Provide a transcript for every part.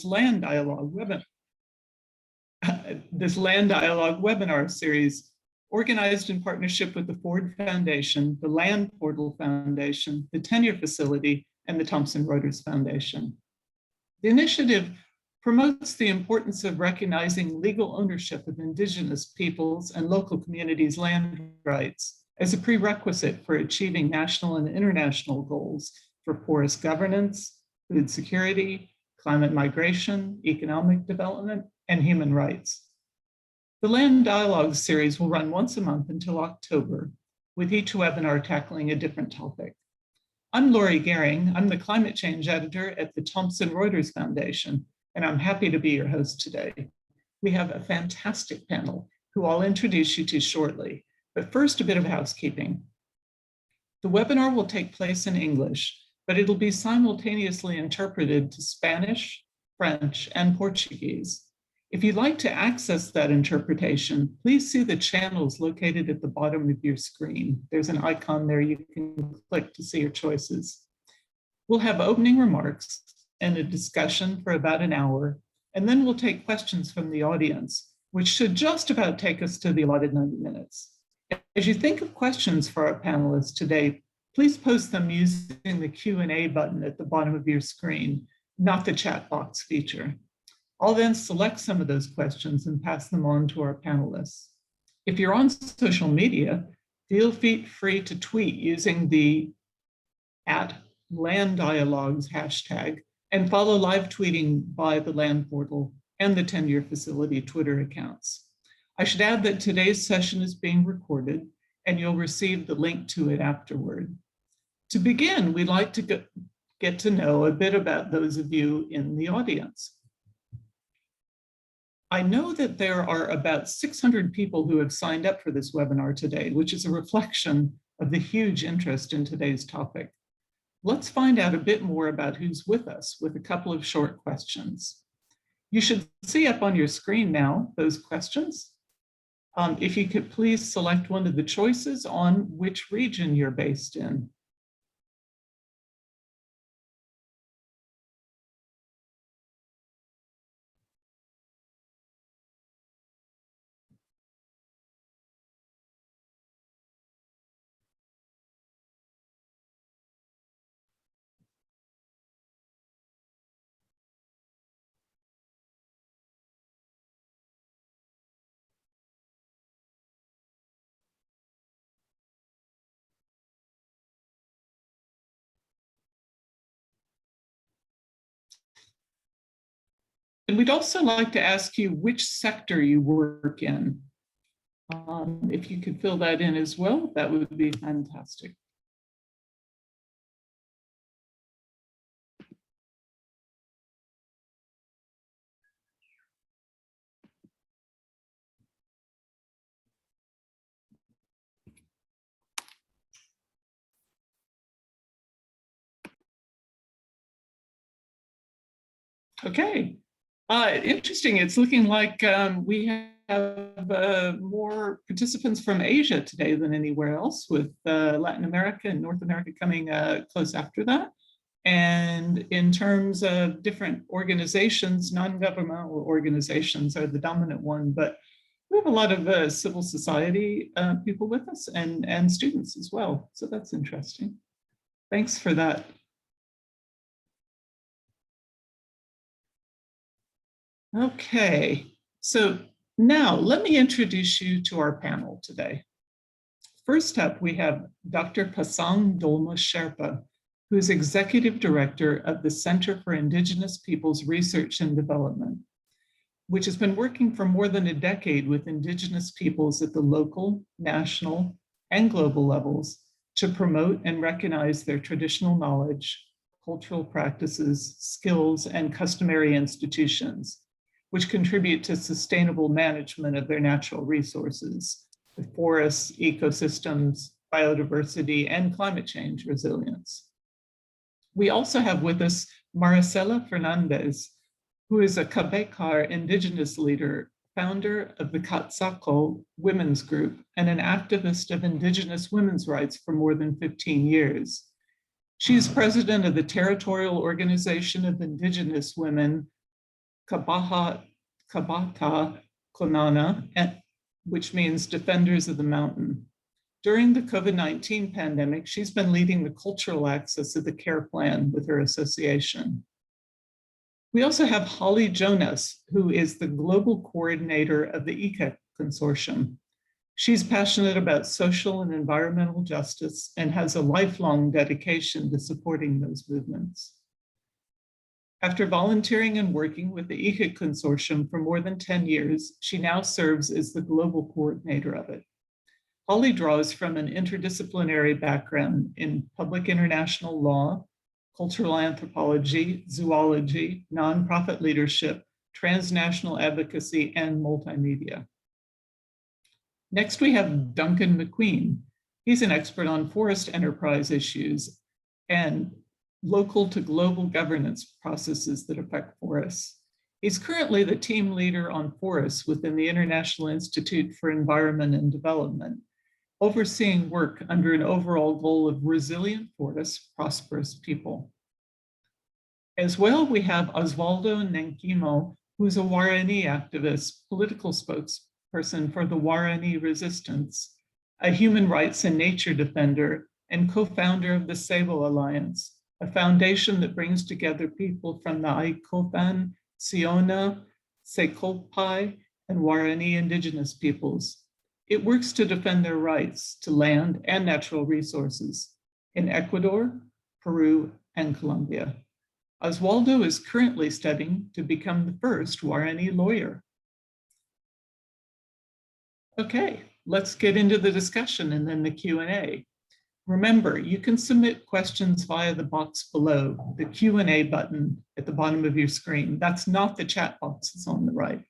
Land Dialogue webinar series, organized in partnership with the Ford Foundation, the Land Portal Foundation, the Tenure Facility, and the Thomson Reuters Foundation. The initiative promotes the importance of recognizing legal ownership of Indigenous peoples and local communities' land rights as a prerequisite for achieving national and international goals for forest governance, food security, climate migration, economic development, and human rights. The Land Dialogue series will run once a month until October, with each webinar tackling a different topic. I'm Lori Gehring. I'm the climate change editor at the Thomson Reuters Foundation, and I'm happy to be your host today. We have a fantastic panel who I'll introduce you to shortly, but first a bit of housekeeping. The webinar will take place in English, but it'll be simultaneously interpreted to Spanish, French, and Portuguese. If you'd like to access that interpretation, please see the channels located at the bottom of your screen. There's an icon there you can click to see your choices. We'll have opening remarks and a discussion for about an hour, and then we'll take questions from the audience, which should just about take us to the allotted 90 minutes. As you think of questions for our panelists today, please post them using the Q&A button at the bottom of your screen, not the chat box feature. I'll then select some of those questions and pass them on to our panelists. If you're on social media, feel free to tweet using the @LandDialogues hashtag and follow live tweeting by the Land Portal and the Tenure Facility Twitter accounts. I should add that today's session is being recorded and you'll receive the link to it afterward. To begin, we'd like to get to know a bit about those of you in the audience. I know that there are about 600 people who have signed up for this webinar today, which is a reflection of the huge interest in today's topic. Let's find out a bit more about who's with us with a couple of short questions. You should see up on your screen now those questions. If you could please select one of the choices on which region you're based in. And we'd also like to ask you which sector you work in. If you could fill that in as well, that would be fantastic. Okay. Interesting. It's looking like we have more participants from Asia today than anywhere else, with Latin America and North America coming close after that. And in terms of different organizations, non-governmental organizations are the dominant one, but we have a lot of civil society people with us and students as well. So that's interesting. Thanks for that. Okay, so now let me introduce you to our panel today. First up, we have Dr. Pasang Dolma Sherpa, who is Executive Director of the Center for Indigenous Peoples Research and Development, which has been working for more than a decade with Indigenous peoples at the local, national, and global levels to promote and recognize their traditional knowledge, cultural practices, skills, and customary institutions, which contribute to sustainable management of their natural resources, the forests, ecosystems, biodiversity, and climate change resilience. We also have with us Maricela Fernandez, who is a Cabécar Indigenous leader, founder of the Catsako Women's Group, and an activist of Indigenous women's rights for more than 15 years. She's president of the Territorial Organization of Indigenous Women, Kabata Konana, which means Defenders of the Mountain. During the COVID-19 pandemic, she's been leading the cultural access of the care plan with her association. We also have Holly Jonas, who is the global coordinator of the ECA Consortium. She's passionate about social and environmental justice and has a lifelong dedication to supporting those movements. After volunteering and working with the ECA Consortium for more than 10 years, she now serves as the global coordinator of it. Holly draws from an interdisciplinary background in public international law, cultural anthropology, zoology, nonprofit leadership, transnational advocacy, and multimedia. Next, we have Duncan Mcqueen. He's an expert on forest enterprise issues and local to global governance processes that affect forests. He's currently the team leader on forests within the International Institute for Environment and Development, overseeing work under an overall goal of resilient forests, prosperous people. As well, we have Osvaldo Nankimo, who's a Guarani activist, political spokesperson for the Guarani Resistance, a human rights and nature defender, and co-founder of the Sable Alliance, a foundation that brings together people from the Aikopan, Siona, Sekolpai, and Guarani Indigenous Peoples. It works to defend their rights to land and natural resources in Ecuador, Peru, and Colombia. Osvaldo is currently studying to become the first Guarani lawyer. Okay, let's get into the discussion and then the Q&A. Remember, you can submit questions via the box below, the Q&A button at the bottom of your screen. That's not the chat box that's on the right.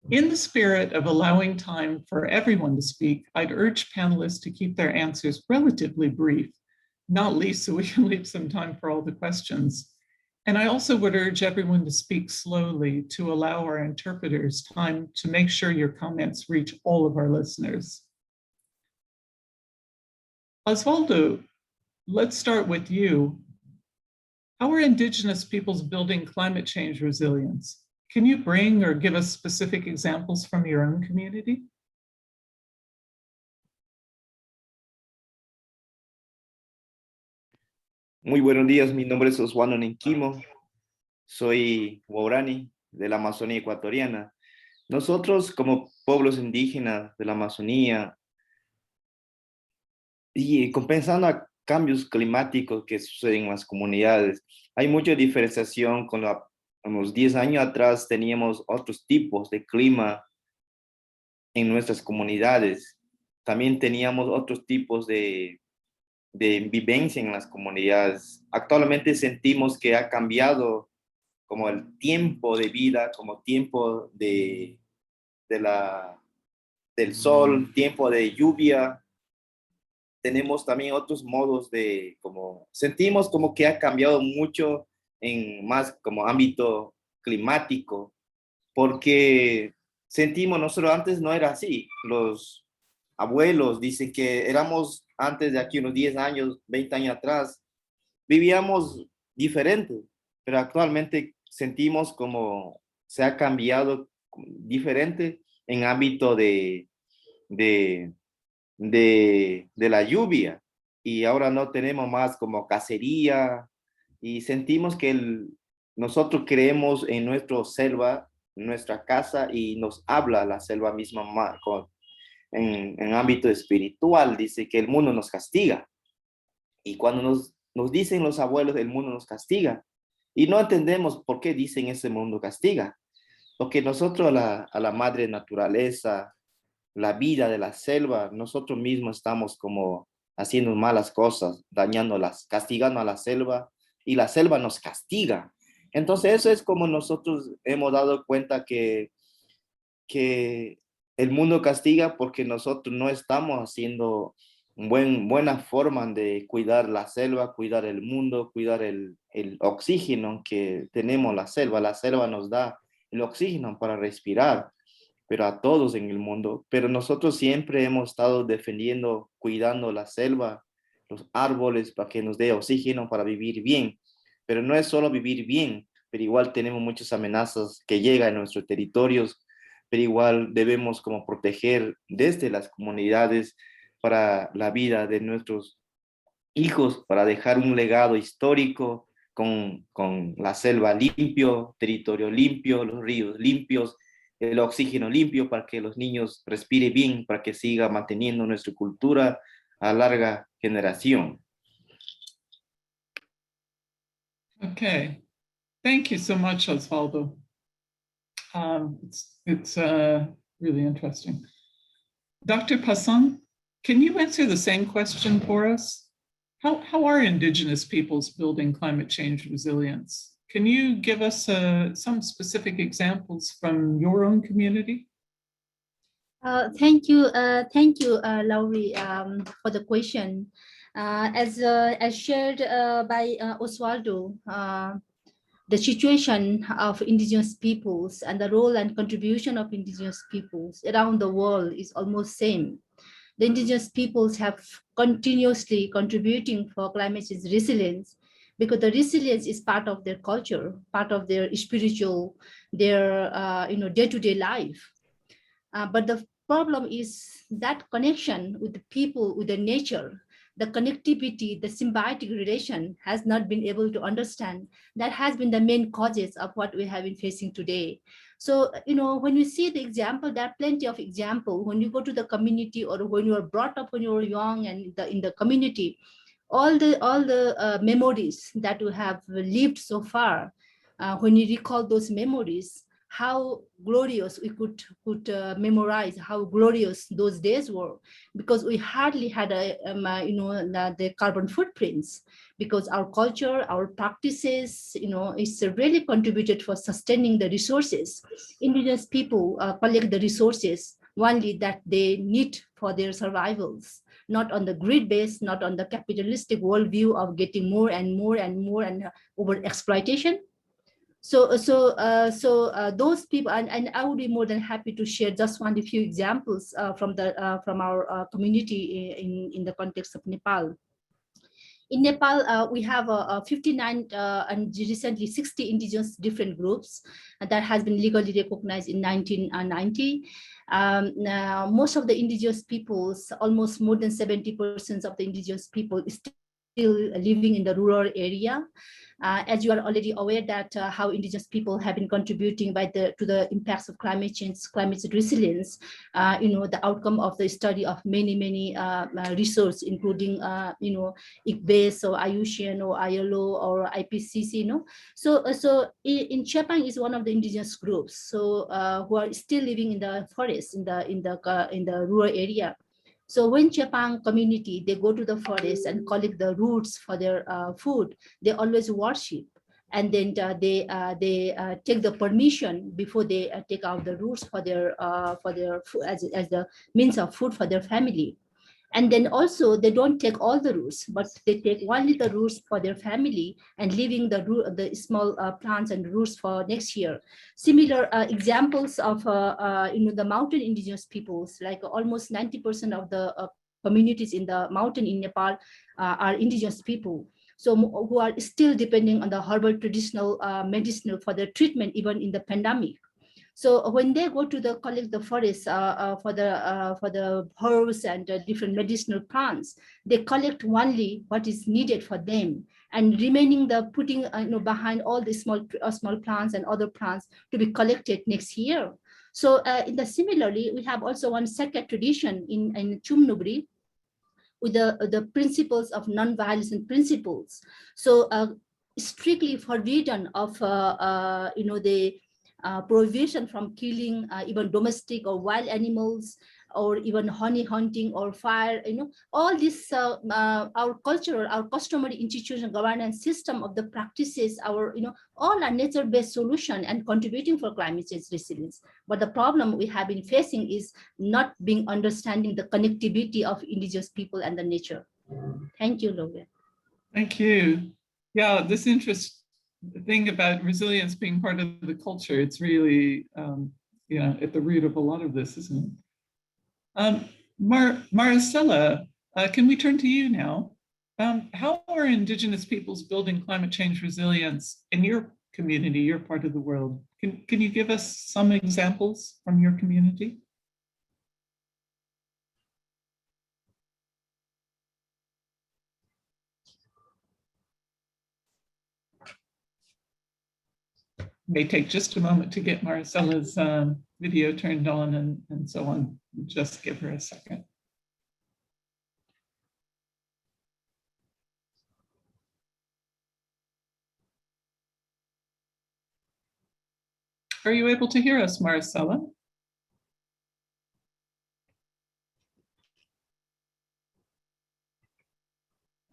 In the spirit of allowing time for everyone to speak, I'd urge panelists to keep their answers relatively brief, not least so we can leave some time for all the questions. And I also would urge everyone to speak slowly to allow our interpreters time to make sure your comments reach all of our listeners. Osvaldo, let's start with you. How are Indigenous peoples building climate change resilience? Can you bring or give us specific examples from your own community? Muy buenos días, mi nombre es Osvaldo Nankimo, soy guarani de la Amazonía ecuatoriana. Nosotros como pueblos indígenas de la Amazonía y compensando a cambios climáticos que suceden en las comunidades, hay mucha diferenciación con unos 10 años atrás teníamos otros tipos de clima en nuestras comunidades. También teníamos otros tipos de vivencia en las comunidades. Actualmente sentimos que ha cambiado como el tiempo de vida, como tiempo del sol, tiempo de lluvia. Tenemos también otros modos sentimos como que ha cambiado mucho en más como ámbito climático, porque sentimos nosotros antes no era así. Los abuelos dicen que éramos antes de aquí unos 10 años, 20 años atrás, vivíamos diferente, pero actualmente sentimos como se ha cambiado diferente en ámbito de la lluvia, y ahora no tenemos más como cacería, y sentimos que nosotros creemos en nuestra selva, en nuestra casa, y nos habla la selva misma en ámbito espiritual. Dice que el mundo nos castiga, y cuando nos dicen los abuelos el mundo nos castiga, y no entendemos por qué dicen ese mundo castiga, porque nosotros a la madre naturaleza, la vida de la selva, nosotros mismos estamos como haciendo malas cosas, castigando a la selva, y la selva nos castiga. Entonces eso es como nosotros hemos dado cuenta que el mundo castiga porque nosotros no estamos haciendo buena forma de cuidar la selva, cuidar el mundo, cuidar el oxígeno que tenemos la selva. La selva nos da el oxígeno para respirar, pero a todos en el mundo. Pero nosotros siempre hemos estado defendiendo, cuidando la selva, los árboles, para que nos dé oxígeno para vivir bien. Pero no es solo vivir bien, pero igual tenemos muchas amenazas que llegan a nuestros territorios, pero igual debemos como proteger desde las comunidades para la vida de nuestros hijos, para dejar un legado histórico con la selva limpio, territorio limpio, los ríos limpios, el oxígeno limpio para que los niños respiren bien, para que siga manteniendo nuestra cultura a larga generación. Okay, thank you so much, Osvaldo. It's really interesting. Dr. Passon, can you answer the same question for us? How are Indigenous peoples building climate change resilience? Can you give us some specific examples from your own community? Thank you, Laurie, for the question. As shared by Osvaldo, the situation of Indigenous peoples and the role and contribution of Indigenous peoples around the world is almost same. The Indigenous peoples have continuously contributing for climate change resilience, because the resilience is part of their culture, part of their spiritual, their day-to-day life. But the problem is that connection with the people, with the nature, the connectivity, the symbiotic relation has not been able to understand. That has been the main causes of what we have been facing today. So, when you see the example, there are plenty of examples. When you go to the community, or when you are brought up when you were young and in the community, all the memories that you have lived so far, when you recall those memories, how glorious we could memorize how glorious those days were, because we hardly had the carbon footprints, because our culture, our practices, it's really contributed for sustaining the resources. Indigenous people collect the resources only that they need for their survivals, not on the grid base, not on the capitalistic worldview of getting more and more and more and over exploitation. So those people, and I would be more than happy to share just a few examples from our community in the context of Nepal. In Nepal, we have 59 and recently 60 indigenous different groups that has been legally recognized in 1990. Now, most of the indigenous peoples, almost more than 70% of the indigenous people, is still living in the rural area. As you are already aware that how indigenous people have been contributing to the impacts of climate change, climate resilience, the outcome of the study of many resources, including ICBES or IUCN or ILO or IPCC. So in Chepang is one of the indigenous groups, so who are still living in the forest, in the rural area. So when Chepang community, they go to the forest and collect the roots for their food, they always worship. And then they take the permission before they take out the roots for their food, as the means of food for their family. And then also they don't take all the roots, but they take only the roots for their family and leaving the small plants and roots for next year. Similar examples of the mountain indigenous peoples, like almost 90% of the communities in the mountain in Nepal are indigenous people. So who are still depending on the herbal traditional medicinal for their treatment, even in the pandemic. So when they go to collect the forest for the herbs and different medicinal plants, they collect only what is needed for them, and remaining the putting behind all the small plants and other plants to be collected next year. So similarly, we have also one sacred tradition in Chumnubri with the principles of non-violence and principles. So strictly forbidden of the prohibition from killing even domestic or wild animals, or even honey hunting or fire, all this our cultural, our customary institutional governance system of the practices, our all are nature-based solution and contributing for climate change resilience. But the problem we have been facing is not being understanding the connectivity of indigenous people and the nature. Thank you, Logan. Thank you. Yeah, this the thing about resilience being part of the culture, it's really at the root of a lot of this, isn't it? Maricela, can we turn to you now? How are Indigenous peoples building climate change resilience in your community, your part of the world. Can you give us some examples from your community? May take just a moment to get Maricella's video turned on and so on. Just give her a second. Are you able to hear us, Maricela?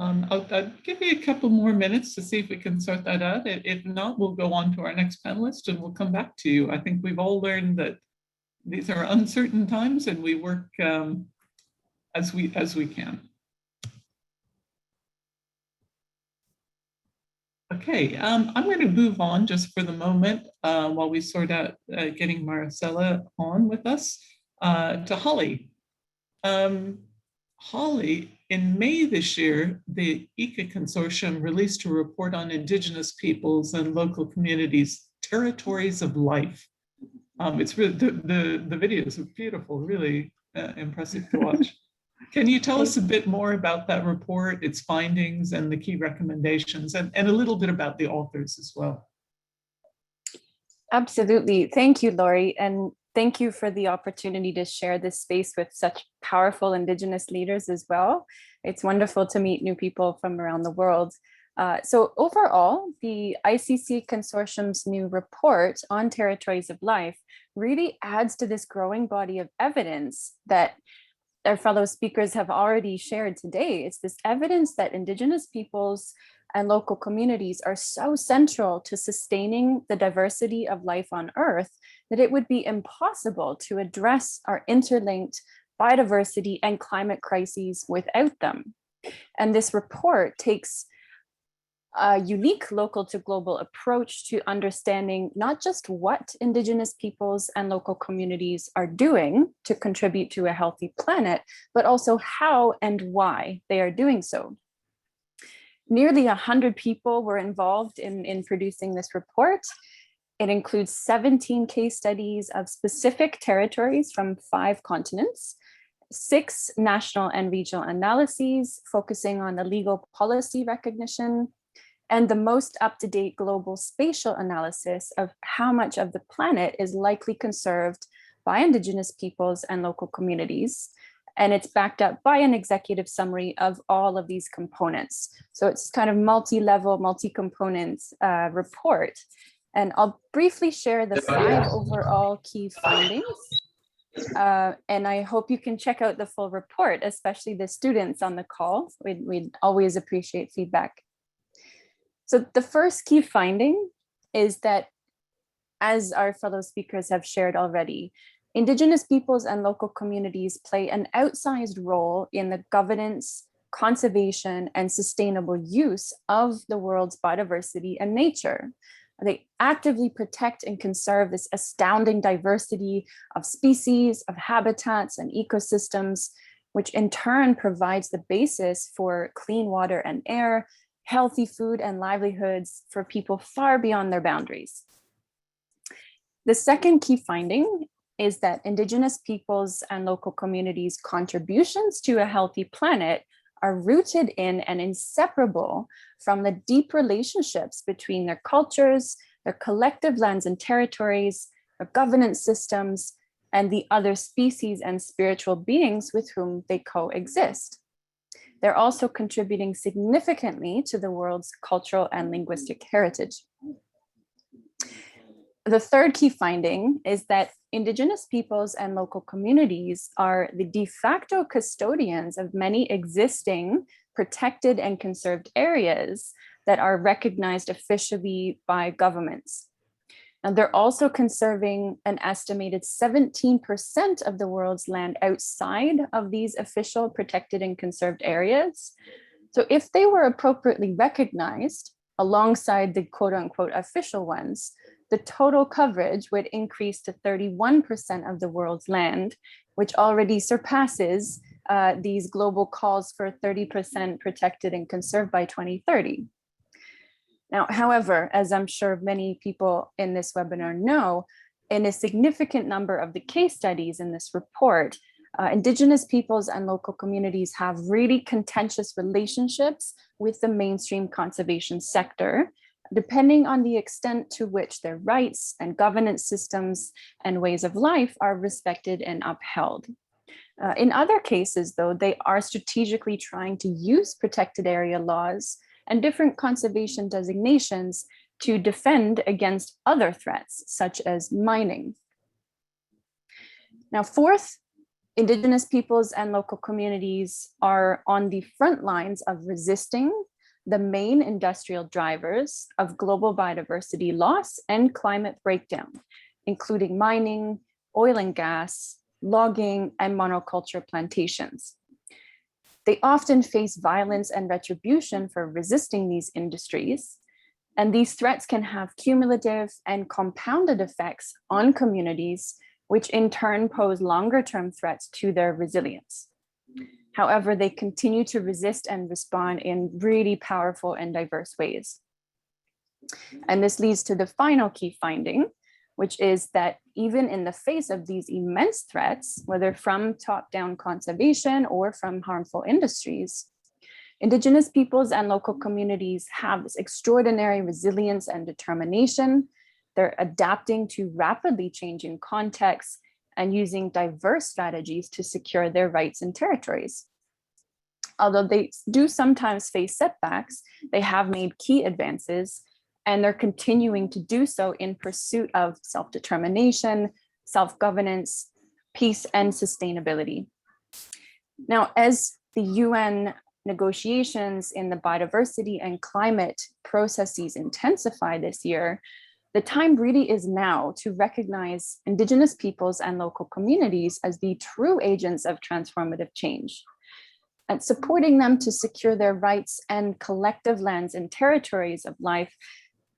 I'll give you a couple more minutes to see if we can sort that out. If not, we'll go on to our next panelist and we'll come back to you. I think we've all learned that these are uncertain times and we work as we can. Okay, I'm going to move on just for the moment while we sort out getting Maricela on with us to Holly. Holly, in May this year, the ICA Consortium released a report on Indigenous peoples and local communities, territories of life. It's really, the videos are beautiful, really impressive to watch. Can you tell us a bit more about that report, its findings, and the key recommendations, and a little bit about the authors as well? Absolutely. Thank you, Laurie. And thank you for the opportunity to share this space with such powerful Indigenous leaders as well. It's wonderful to meet new people from around the world. So overall, the ICC Consortium's new report on territories of life really adds to this growing body of evidence that our fellow speakers have already shared today. It's this evidence that Indigenous peoples and local communities are so central to sustaining the diversity of life on Earth that it would be impossible to address our interlinked biodiversity and climate crises without them. And this report takes a unique local to global approach to understanding not just what Indigenous peoples and local communities are doing to contribute to a healthy planet, but also how and why they are doing so. Nearly 100 people were involved in producing this report. It includes 17 case studies of specific territories from 5 continents, 6 national and regional analyses focusing on the legal policy recognition, and the most up-to-date global spatial analysis of how much of the planet is likely conserved by Indigenous peoples and local communities. And it's backed up by an executive summary of all of these components. So it's kind of multi-level, multi-component report. And I'll briefly share the 5 overall key findings. And I hope you can check out the full report, especially the students on the call. We'd always appreciate feedback. So the first key finding is that, as our fellow speakers have shared already, Indigenous peoples and local communities play an outsized role in the governance, conservation, and sustainable use of the world's biodiversity and nature. They actively protect and conserve this astounding diversity of species, of habitats, and ecosystems, which in turn provides the basis for clean water and air, healthy food and livelihoods for people far beyond their boundaries. The second key finding is that Indigenous peoples and local communities' contributions to a healthy planet are rooted in and inseparable from the deep relationships between their cultures, their collective lands and territories, their governance systems, and the other species and spiritual beings with whom they coexist. They're also contributing significantly to the world's cultural and linguistic heritage. The third key finding is that Indigenous peoples and local communities are the de facto custodians of many existing protected and conserved areas that are recognized officially by governments. And they're also conserving an estimated 17% of the world's land outside of these official protected and conserved areas. So if they were appropriately recognized alongside the quote unquote official ones, the total coverage would increase to 31% of the world's land, which already surpasses these global calls for 30% protected and conserved by 2030. Now, however, as I'm sure many people in this webinar know, in a significant number of the case studies in this report, Indigenous peoples and local communities have really contentious relationships with the mainstream conservation sector, depending on the extent to which their rights and governance systems and ways of life are respected and upheld. In other cases, though, they are strategically trying to use protected area laws and different conservation designations to defend against other threats, such as mining. Now, fourth, Indigenous peoples and local communities are on the front lines of resisting the main industrial drivers of global biodiversity loss and climate breakdown, including mining, oil and gas, logging, and monoculture plantations. They often face violence and retribution for resisting these industries, and these threats can have cumulative and compounded effects on communities, which in turn pose longer-term threats to their resilience. However, they continue to resist and respond in really powerful and diverse ways. And this leads to the final key finding, which is that even in the face of these immense threats, whether from top-down conservation or from harmful industries, Indigenous peoples and local communities have this extraordinary resilience and determination. They're adapting to rapidly changing contexts and using diverse strategies to secure their rights and territories. Although they do sometimes face setbacks, they have made key advances, and they're continuing to do so in pursuit of self-determination, self-governance, peace, and sustainability. Now, as the UN negotiations in the biodiversity and climate processes intensify this year, the time really is now to recognize Indigenous peoples and local communities as the true agents of transformative change, and supporting them to secure their rights and collective lands and territories of life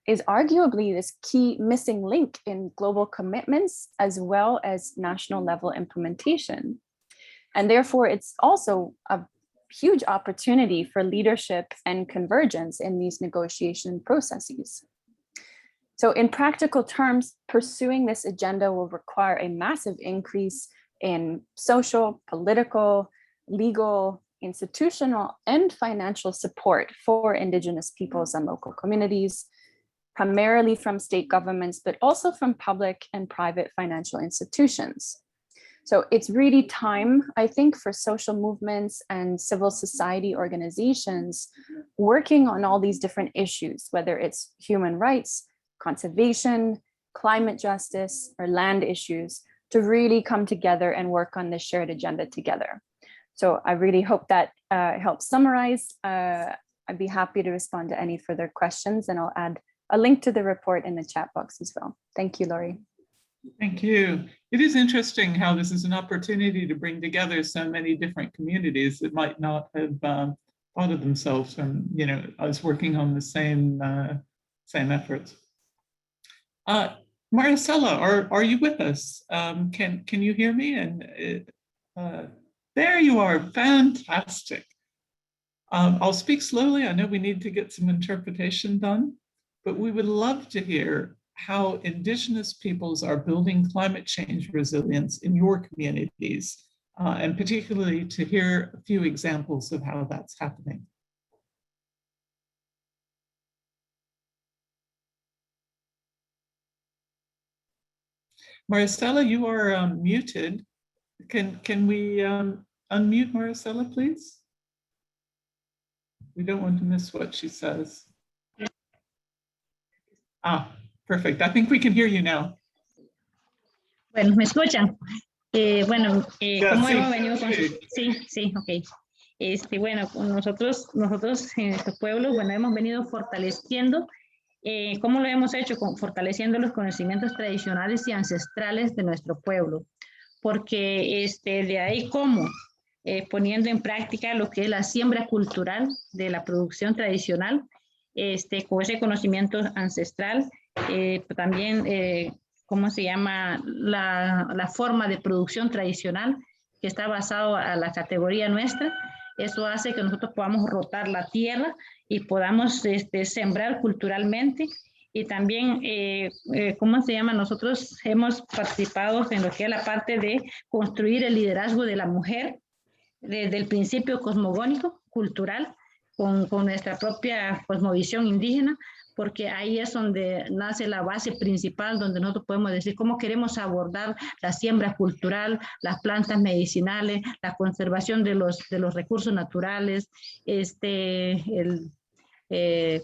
is arguably this key missing link in global commitments as well as national level implementation. And therefore, it's also a huge opportunity for leadership and convergence in these negotiation processes. So in practical terms, pursuing this agenda will require a massive increase in social, political, legal, institutional, and financial support for Indigenous peoples and local communities, primarily from state governments, but also from public and private financial institutions. So it's really time, I think, for social movements and civil society organizations working on all these different issues, whether it's human rights, conservation, climate justice, or land issues, to really come together and work on this shared agenda together. So I really hope that helps summarize. I'd be happy to respond to any further questions, and I'll add a link to the report in the chat box as well. Thank you, Laurie. Thank you. It is interesting how this is an opportunity to bring together so many different communities that might not have thought of themselves from, us working on the same efforts. Maricela, are you with us? Can you hear me? And there you are, fantastic. I'll speak slowly. I know we need to get some interpretation done, but we would love to hear how Indigenous peoples are building climate change resilience in your communities, and particularly to hear a few examples of how that's happening. Maricela, you are muted. Can we unmute Maricela, please? We don't want to miss what she says. Ah, perfect. I think we can hear you now. Bueno, ¿me escuchan? Bueno, ¿cómo sí, hemos venido con... sí. Sí, ok. Bueno, nosotros en estos pueblos, bueno, hemos venido fortaleciendo, ¿cómo lo hemos hecho? Fortaleciendo los conocimientos tradicionales y ancestrales de nuestro pueblo, porque de ahí cómo, poniendo en práctica lo que es la siembra cultural de la producción tradicional, con ese conocimiento ancestral, también, ¿cómo se llama? La forma de producción tradicional que está basado a la categoría nuestra, Eso hace que nosotros podamos rotar la tierra y podamos sembrar culturalmente. Y también, ¿cómo se llama? Nosotros hemos participado en lo que es la parte de construir el liderazgo de la mujer desde el principio cosmogónico, cultural, con nuestra propia cosmovisión indígena, porque ahí es donde nace la base principal, donde nosotros podemos decir cómo queremos abordar la siembra cultural, las plantas medicinales, la conservación de los recursos naturales,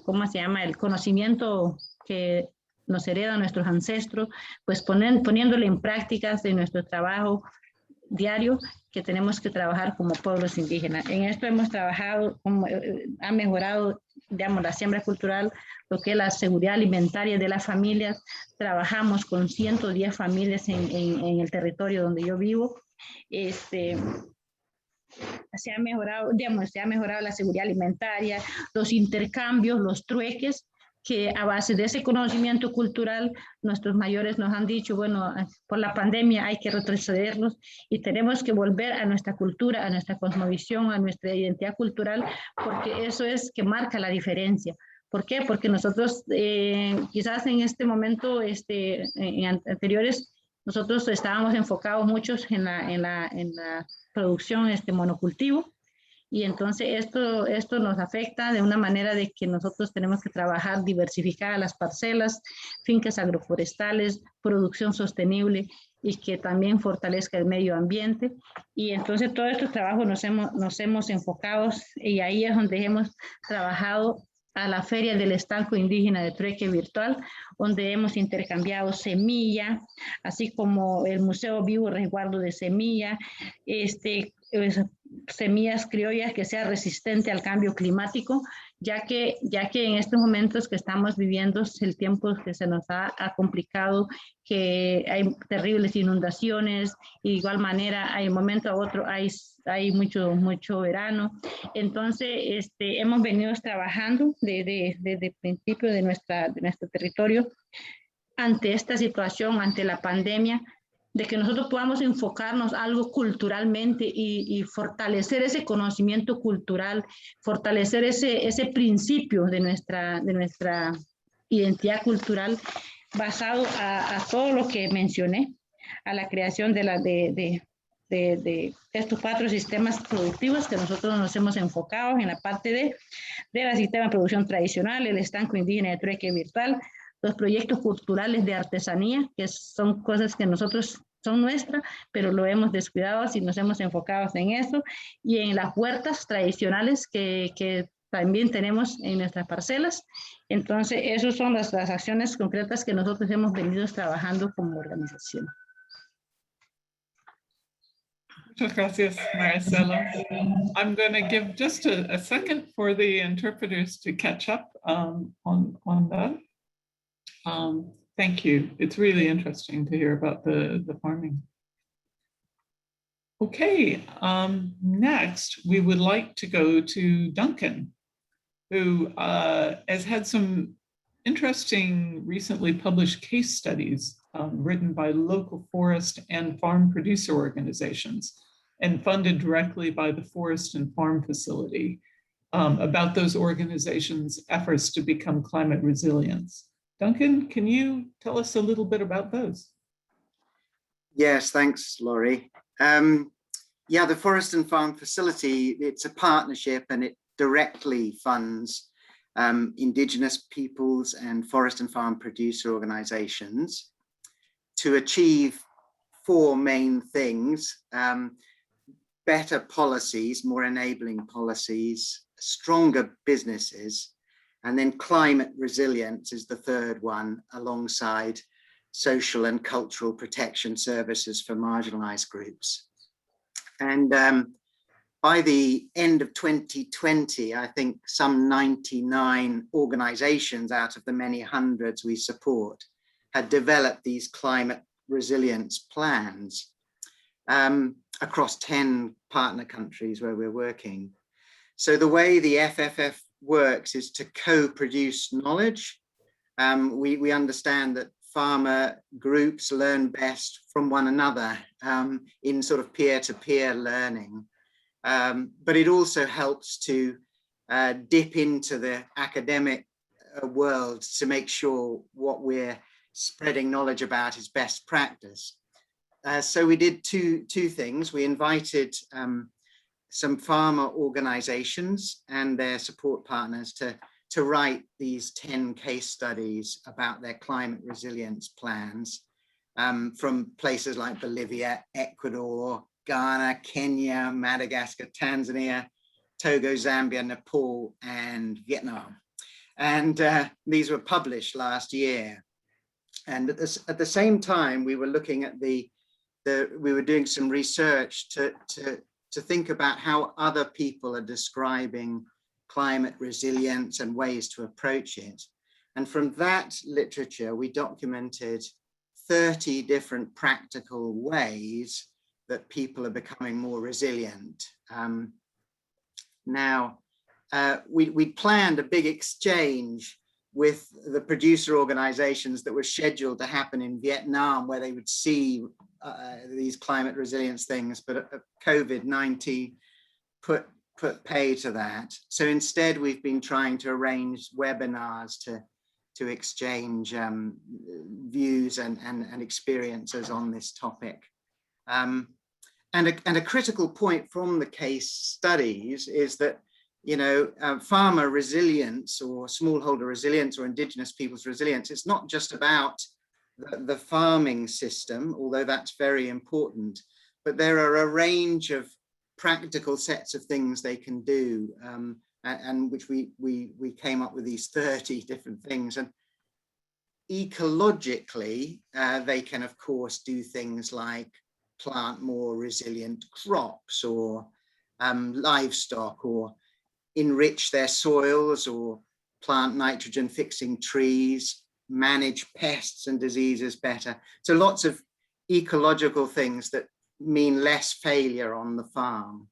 ¿cómo se llama? El conocimiento que nos heredan nuestros ancestros, pues poniéndolo en prácticas de nuestro trabajo diario que tenemos que trabajar como pueblos indígenas. En esto hemos trabajado, ha mejorado, digamos, la siembra cultural, lo que es la seguridad alimentaria de las familias. Trabajamos con 110 familias en el territorio donde yo vivo. Se ha mejorado, digamos, se ha mejorado la seguridad alimentaria, los intercambios, los trueques, que a base de ese conocimiento cultural, nuestros mayores nos han dicho, bueno, por la pandemia hay que retrocedernos y tenemos que volver a nuestra cultura, a nuestra cosmovisión, a nuestra identidad cultural, porque eso es que marca la diferencia. ¿Por qué? Porque nosotros, quizás en este momento, en anteriores, nosotros estábamos enfocados muchos en la producción monocultivo, y entonces esto nos afecta de una manera de que nosotros tenemos que trabajar, diversificar las parcelas, fincas agroforestales, producción sostenible y que también fortalezca el medio ambiente. Y entonces todos estos trabajos nos hemos enfocado, y ahí es donde hemos trabajado a la Feria del Estanco Indígena de Trueque Virtual, donde hemos intercambiado semilla, así como el Museo Vivo Resguardo de Semilla, semillas criollas que sea resistente al cambio climático, ya que en estos momentos que estamos viviendo el tiempo que se nos ha complicado, que hay terribles inundaciones, y de igual manera hay momento a otro hay mucho verano. Entonces hemos venido trabajando desde el principio de nuestro territorio ante esta situación, ante la pandemia, de que nosotros podamos enfocarnos algo culturalmente y fortalecer ese conocimiento cultural, fortalecer ese principio de nuestra identidad cultural, basado a todo lo que mencioné, a la creación de estos 4 sistemas productivos que nosotros nos hemos enfocado en la parte de la sistema de producción tradicional, el estanco indígena de trueque virtual, los proyectos culturales de artesanía, que son cosas que nosotros son nuestras, pero lo hemos descuidado y nos hemos enfocado en eso, y en las huertas tradicionales que también tenemos en nuestras parcelas. Entonces, esas son las acciones concretas que nosotros hemos venido trabajando como organización. Muchas gracias, Maricela. I'm going to give just a second for the interpreters to catch up on that. Thank you. It's really interesting to hear about the farming. Okay, next we would like to go to Duncan, who has had some interesting recently published case studies written by local forest and farm producer organizations and funded directly by the Forest and Farm Facility about those organizations' efforts to become climate resilient. Duncan, can you tell us a little bit about those? Yes, thanks, Laurie. Yeah, the Forest and Farm Facility, it's a partnership and it directly funds Indigenous peoples and forest and farm producer organizations to achieve 4 main things: better policies, more enabling policies, stronger businesses, and then climate resilience is the 3rd one, alongside social and cultural protection services for marginalized groups. And by the end of 2020, I think some 99 organizations out of the many hundreds we support had developed these climate resilience plans across 10 partner countries where we're working. So the way the FFF works is to co-produce knowledge. We understand that farmer groups learn best from one another in sort of peer-to-peer learning. but it also helps to dip into the academic world to make sure what we're spreading knowledge about is best practice. So we did two things. We invited some farmer organizations and their support partners to write these 10 case studies about their climate resilience plans from places like Bolivia, Ecuador, Ghana, Kenya, Madagascar, Tanzania, Togo, Zambia, Nepal, and Vietnam. And these were published last year. And at the same time, we were looking at we were doing some research to think about how other people are describing climate resilience and ways to approach it. And from that literature, we documented 30 different practical ways that people are becoming more resilient. Now, we planned a big exchange with the producer organizations that were scheduled to happen in Vietnam, where they would see these climate resilience things, but COVID-19 put pay to that. So instead, we've been trying to arrange webinars to exchange views and experiences on this topic. And a critical point from the case studies is that, you know, farmer resilience or smallholder resilience or indigenous peoples resilience, it's not just about the farming system, although that's very important, but there are a range of practical sets of things they can do, and which we came up with these 30 different things. And ecologically, they can, of course, do things like plant more resilient crops or livestock, or enrich their soils, or plant nitrogen fixing trees, manage pests and diseases better. So lots of ecological things that mean less failure on the farm.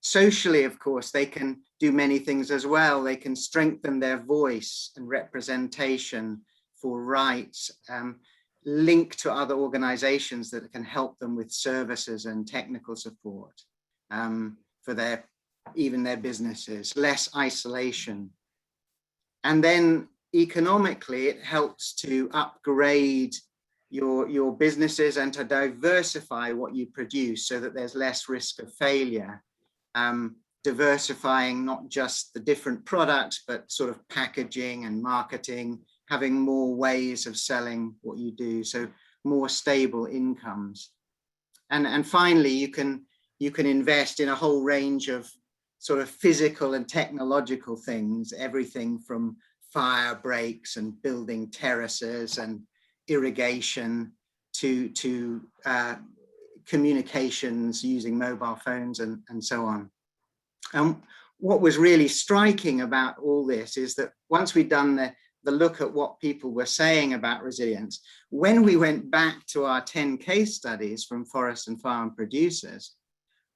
Socially, of course, they can do many things as well. They can strengthen their voice and representation for rights, link to other organizations that can help them with services and technical support for even their businesses, less isolation. And then economically, it helps to upgrade your businesses and to diversify what you produce so that there's less risk of failure. Diversifying not just the different products, but sort of packaging and marketing, having more ways of selling what you do, so more stable incomes. And finally, you can invest in a whole range of sort of physical and technological things, everything from fire breaks and building terraces and irrigation to communications using mobile phones and so on. And what was really striking about all this is that once we'd done the look at what people were saying about resilience, when we went back to our 10 case studies from forest and farm producers,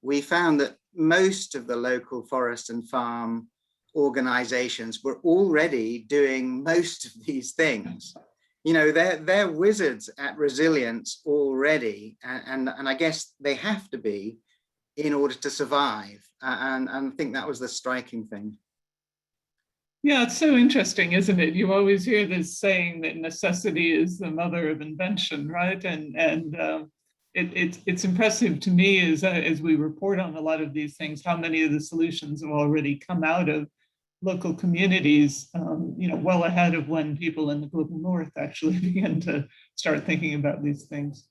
we found that most of the local forest and farm organizations were already doing most of these things. You know, they're wizards at resilience already, and I guess they have to be in order to survive. And I think that was the striking thing. Yeah, it's so interesting, isn't it? You always hear this saying that necessity is the mother of invention, right? And it's impressive to me as we report on a lot of these things, how many of the solutions have already come out of local communities, you know, well ahead of when people in the global north actually began to start thinking about these things.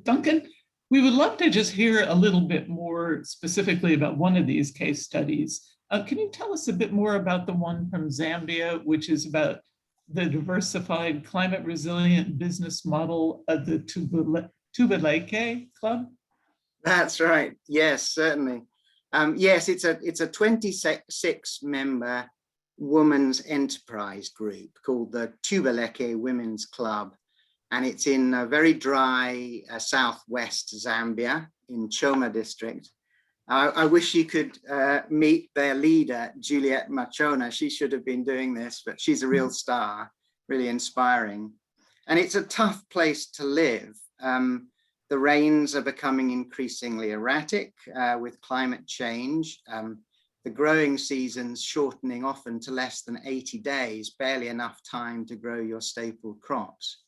Duncan, we would love to just hear a little bit more specifically about one of these case studies. Can you tell us a bit more about the one from Zambia, which is about the diversified climate resilient business model of the Tubaleke Club? That's right. Yes, certainly. Yes, it's a 26 member women's enterprise group called the Tubaleke Women's Club. And it's in a very dry southwest Zambia in Choma district. I wish you could meet their leader, Juliet Machona. She should have been doing this, but she's a real star, really inspiring. And it's a tough place to live. The rains are becoming increasingly erratic with climate change. The growing seasons shortening often to less than 80 days, barely enough time to grow your staple crops.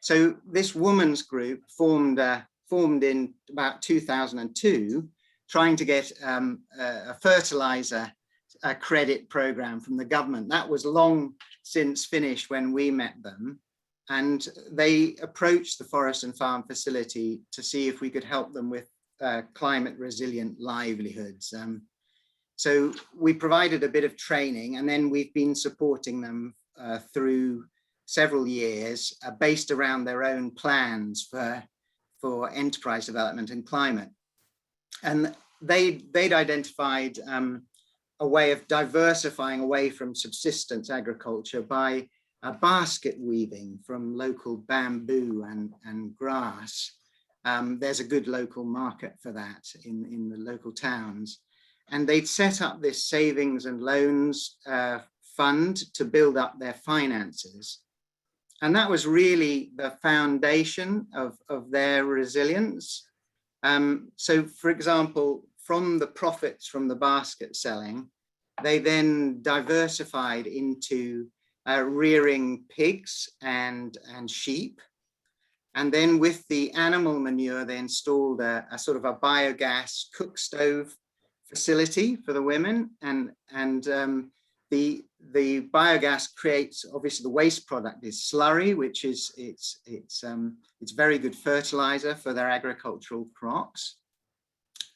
So this women's group formed in about 2002, trying to get a fertilizer credit program from the government. That was long since finished when we met them. And they approached the Forest and Farm Facility to see if we could help them with climate resilient livelihoods. So we provided a bit of training, and then we've been supporting them through several years based around their own plans for enterprise development and climate. And they'd identified a way of diversifying away from subsistence agriculture by basket weaving from local bamboo and grass. There's a good local market for that in the local towns. And they'd set up this savings and loans fund to build up their finances. And that was really the foundation of their resilience. So for example, from the profits from the basket selling, they then diversified into rearing pigs and sheep. And then with the animal manure, they installed a sort of a biogas cook stove facility for the women. And the biogas creates, obviously the waste product is slurry, which is, it's very good fertilizer for their agricultural crops.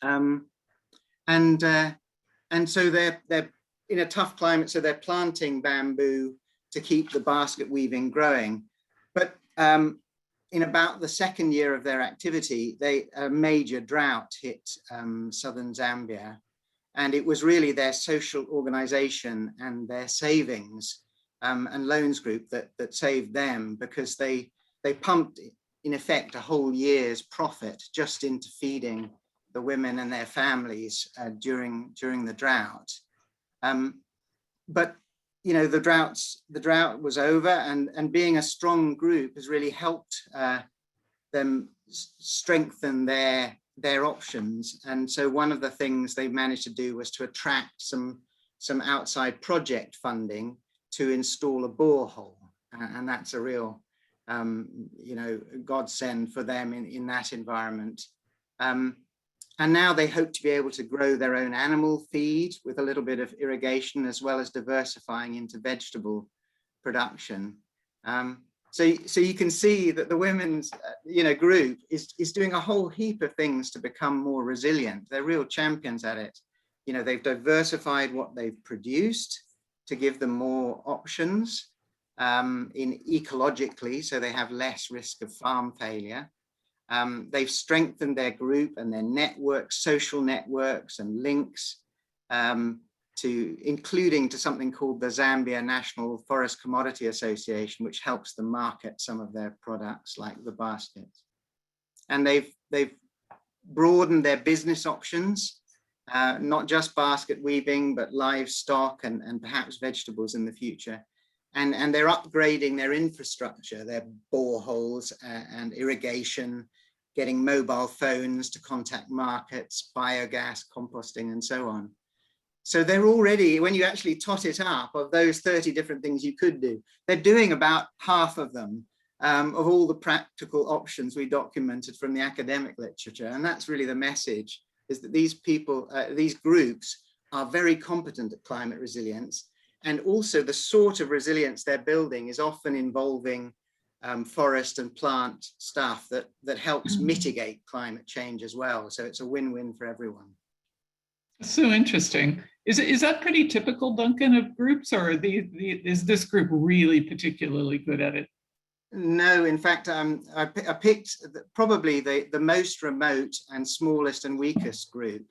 And so they're in a tough climate, so they're planting bamboo to keep the basket weaving growing. But in about the second year of their activity, a major drought hit southern Zambia. And it was really their social organization and their savings and loans group that saved them, because they pumped, in effect, a whole year's profit just into feeding the women and their families during the drought. But you know, the drought was over, and being a strong group has really helped them strengthen their options. And so one of the things they managed to do was to attract some outside project funding to install a borehole, and that's a real you know, godsend for them in that environment. And now they hope to be able to grow their own animal feed with a little bit of irrigation, as well as diversifying into vegetable production. So you can see that the women's group is doing a whole heap of things to become more resilient. They're real champions at it. You know, they've diversified what they've produced to give them more options in ecologically, so they have less risk of farm failure. They've strengthened their group and their networks, social networks and links, including to something called the Zambia National Forest Commodity Association, which helps them market some of their products like the baskets. And they've broadened their business options, not just basket weaving, but livestock and perhaps vegetables in the future. And they're upgrading their infrastructure, their boreholes and irrigation, getting mobile phones to contact markets, biogas, composting, and so on. So they're already, when you actually tot it up, of those 30 different things you could do, they're doing about half of them, of all the practical options we documented from the academic literature. And that's really the message, is that these people, these groups are very competent at climate resilience. And also the sort of resilience they're building is often involving forest and plant stuff that helps mitigate climate change as well. So it's a win-win for everyone. So interesting. Is that pretty typical, Duncan, of groups, or is this group really particularly good at it? No, in fact, I picked probably the most remote and smallest and weakest group.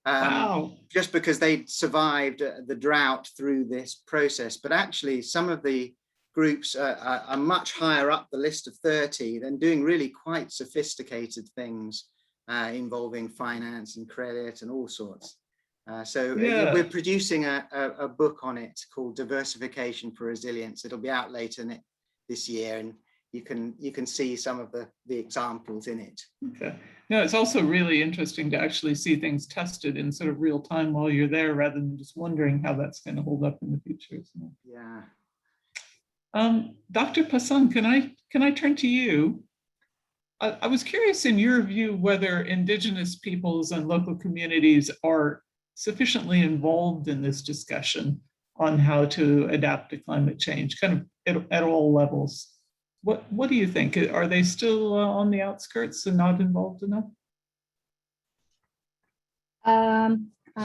Wow. Just because they survived the drought through this process. But actually, some of the groups are much higher up the list of 30 than doing really quite sophisticated things involving finance and credit and all sorts. So we're producing a book on it called Diversification for Resilience. It'll be out later this year. And you can see some of the examples in it. Okay. No, it's also really interesting to actually see things tested in sort of real time while you're there, rather than just wondering how that's going to hold up in the future. So. Yeah. Dr. Passan, can I turn to you? I was curious, in your view, whether Indigenous peoples and local communities are sufficiently involved in this discussion on how to adapt to climate change, kind of at all levels. What do you think? Are they still on the outskirts and not involved enough?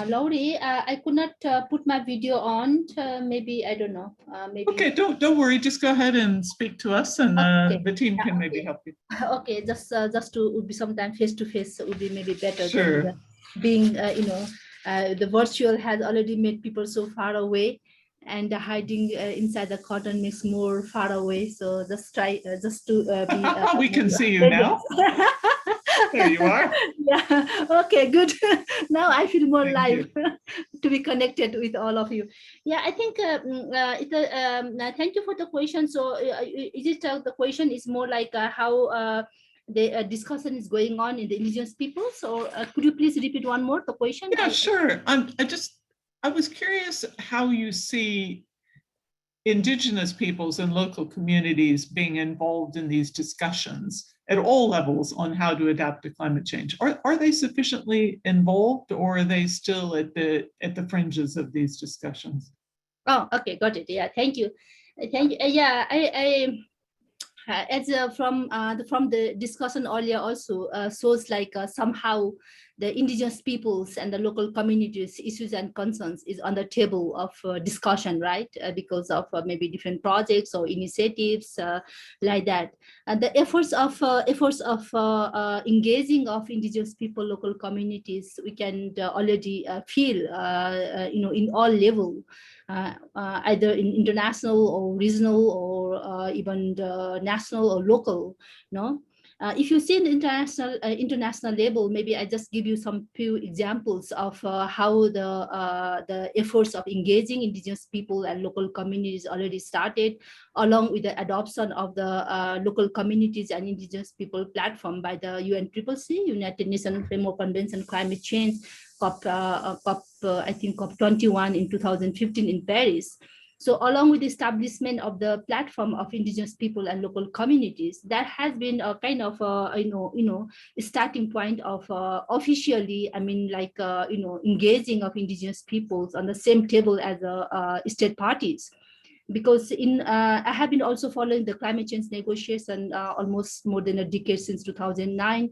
Laurie, I could not put my video on. Maybe, I don't know. Maybe. Okay, don't worry. Just go ahead and speak to us, and Okay. the team can maybe help you. Okay, just to would be sometime face to face would be maybe better. Sure. Than being, the virtual has already made people so far away, and hiding inside the curtain makes more far away. So just try just to be. We can see you now. There you are. Yeah. Okay, good. Now I feel more Thank live to be connected with all of you. Yeah, I think thank you for the question. So is it the question is more like how the discussion is going on in the indigenous peoples, or could you please repeat one more the question? Yeah, sure. I was curious how you see Indigenous peoples and local communities being involved in these discussions at all levels on how to adapt to climate change. Are they sufficiently involved, or are they still at the fringes of these discussions? Oh, okay, got it. Yeah, thank you. Thank you. Yeah, as from the discussion earlier also shows like somehow the indigenous peoples and the local communities issues and concerns is on the table of discussion, right? Because of maybe different projects or initiatives like that. And the efforts of engaging of indigenous people, local communities, we can already feel, in all level. Either in international or regional or even national or local, no? If you see the international level, maybe I just give you some few examples of how the efforts of engaging indigenous people and local communities already started, along with the adoption of the local communities and indigenous people platform by the UNCCC, United Nations Framework Convention on Climate Change, I think COP21 in 2015 in Paris. So along with the establishment of the platform of indigenous people and local communities, that has been a kind of a starting point of officially, engaging of indigenous peoples on the same table as state parties. Because I have been also following the climate change negotiation almost more than a decade, since 2009.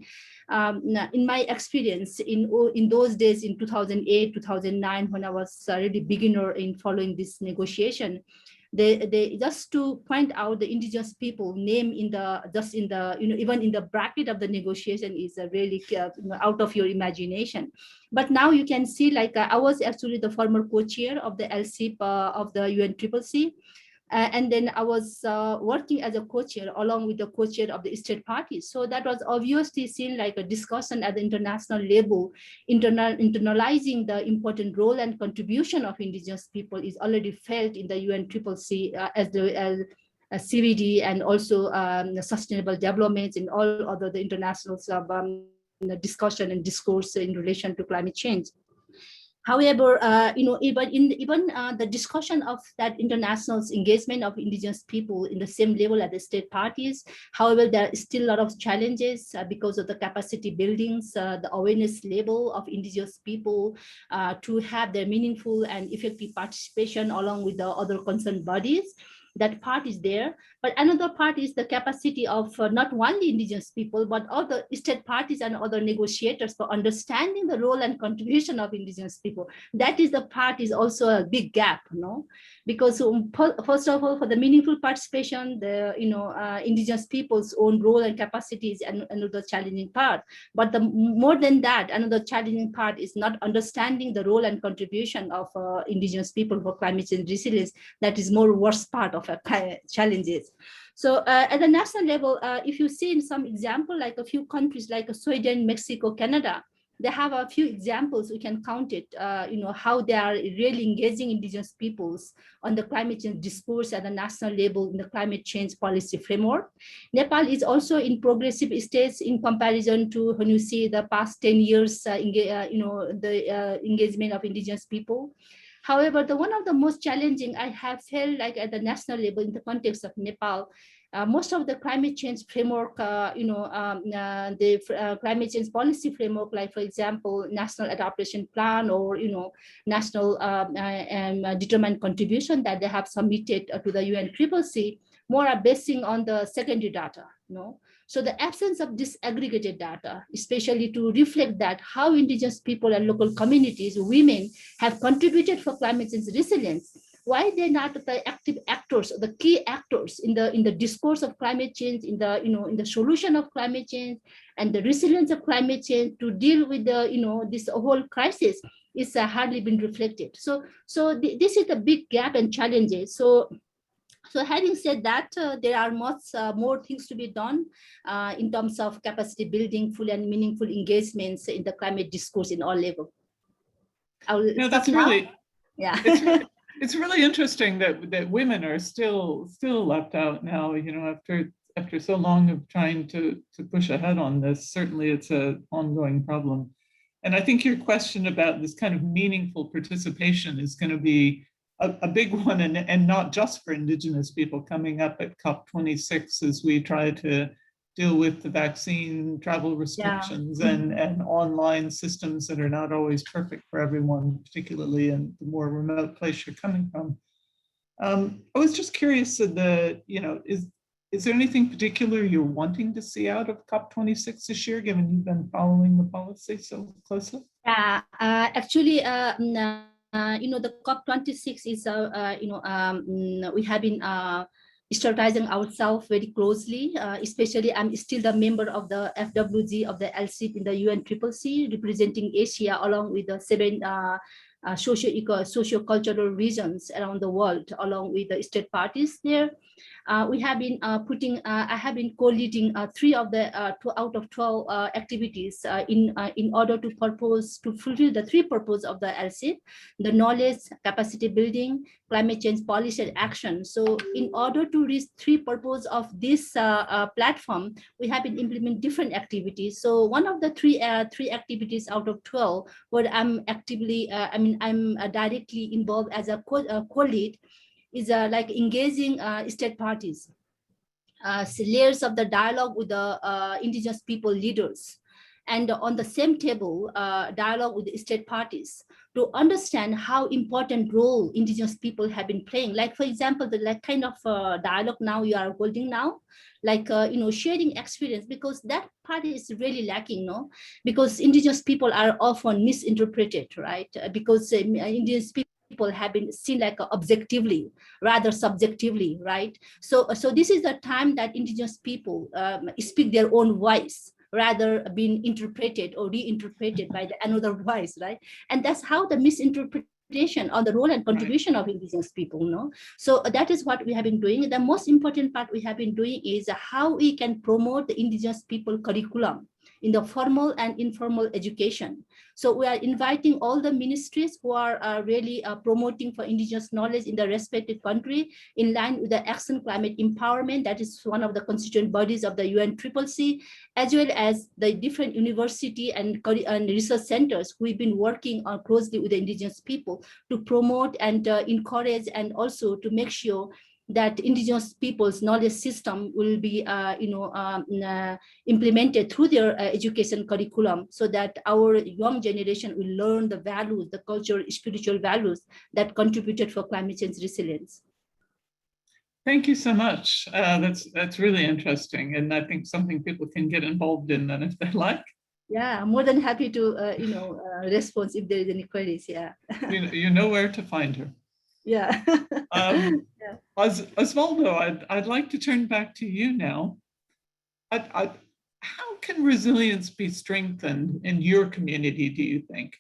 In my experience, in those days, in 2008, 2009, when I was already beginner in following this negotiation, they just to point out the indigenous people name even in the bracket of the negotiation is really out of your imagination. But now you can see, like I was actually the former co-chair of the LCIP of the UNCCC. And then I was working as a co-chair along with the co-chair of the state parties. So that was obviously seen like a discussion at the international level. Internalizing the important role and contribution of indigenous people is already felt in the UNCCC as CVD, and also sustainable developments in all other the international discussion and discourse in relation to climate change. However, even the discussion of that international engagement of indigenous people in the same level as the state parties, however, there is still a lot of challenges because of the capacity buildings, the awareness level of indigenous people to have their meaningful and effective participation along with the other concerned bodies. That part is there, but another part is the capacity of not only indigenous people, but other state parties and other negotiators for understanding the role and contribution of indigenous people. That is the part is also a big gap, no? Because first of all, for the meaningful participation, the indigenous people's own role and capacity is another challenging part. But more than that, another challenging part is not understanding the role and contribution of indigenous people for climate change resilience. That is more worst part of challenges. So at the national level, if you see in some example, like a few countries like Sweden, Mexico, Canada, they have a few examples, we can count it, how they are really engaging indigenous peoples on the climate change discourse at the national level in the climate change policy framework. Nepal is also in progressive states in comparison to when you see the past 10 years, the engagement of indigenous people. However, one of the most challenging I have felt like at the national level in the context of Nepal, most of the climate change framework, the climate change policy framework, like for example, National Adaptation Plan or national determined contribution that they have submitted to the UNCCC, more are basing on the secondary data. So the absence of disaggregated data, especially to reflect that how indigenous people and local communities, women, have contributed for climate change resilience. Why they're not the active actors, the key actors in the discourse of climate change, in the solution of climate change and the resilience of climate change to deal with this whole crisis is hardly been reflected. So this is the big gap and challenges. So having said that, there are much more things to be done in terms of capacity building, full and meaningful engagements in the climate discourse in all levels. That's really, yeah. It's really interesting that women are still left out now, after so long of trying to push ahead on this. Certainly it's an ongoing problem. And I think your question about this kind of meaningful participation is going to be a big one, and not just for Indigenous people, coming up at COP26 as we try to deal with the vaccine travel restrictions and online systems that are not always perfect for everyone, particularly in the more remote place you're coming from. I was just curious, is there anything particular you're wanting to see out of COP26 this year, given you've been following the policy so closely? Yeah, actually, the COP26 is, we have been strategizing ourselves very closely, especially I'm still the member of the FWG of the LCIP in the UNCCC, representing Asia along with the 7 socio-cultural regions around the world, along with the state parties there. We have been I have been co-leading 3 of the 2 out of 12 activities in order to fulfill the 3 purposes of the LCIP: the knowledge, capacity building, climate change policy and action. So in order to reach 3 purposes of this platform, we have been implementing different activities. So one of the 3 activities out of 12 where I'm actively, I'm directly involved as a co-lead is like engaging state parties, layers of the dialogue with the indigenous people leaders, and on the same table, dialogue with the state parties to understand how important role indigenous people have been playing. Like, for example, the kind of dialogue now you are holding now, like, sharing experience, because that part is really lacking, no? Because indigenous people are often misinterpreted, right? Because indigenous people have been seen like objectively rather subjectively, right? So this is the time that indigenous people speak their own voice rather being interpreted or reinterpreted by another voice, right? And that's how the misinterpretation on the role and contribution of indigenous people, no? So that is what we have been doing. The most important part we have been doing is how we can promote the indigenous people curriculum in the formal and informal education. So we are inviting all the ministries who are really promoting for indigenous knowledge in the respective country in line with the Action Climate Empowerment, that is one of the constituent bodies of the UNCCC, as well as the different university and research centers who have been working closely with the indigenous people to promote and encourage, and also to make sure that indigenous people's knowledge system will be implemented through their education curriculum, so that our young generation will learn the values, the cultural, spiritual values that contributed for climate change resilience. Thank you so much. That's really interesting, and I think something people can get involved in then if they like. Yeah, I'm more than happy to respond if there is any queries. Yeah. You know where to find her. Yeah. Yeah. Osvaldo, I'd like to turn back to you now. How can resilience be strengthened in your community, do you think?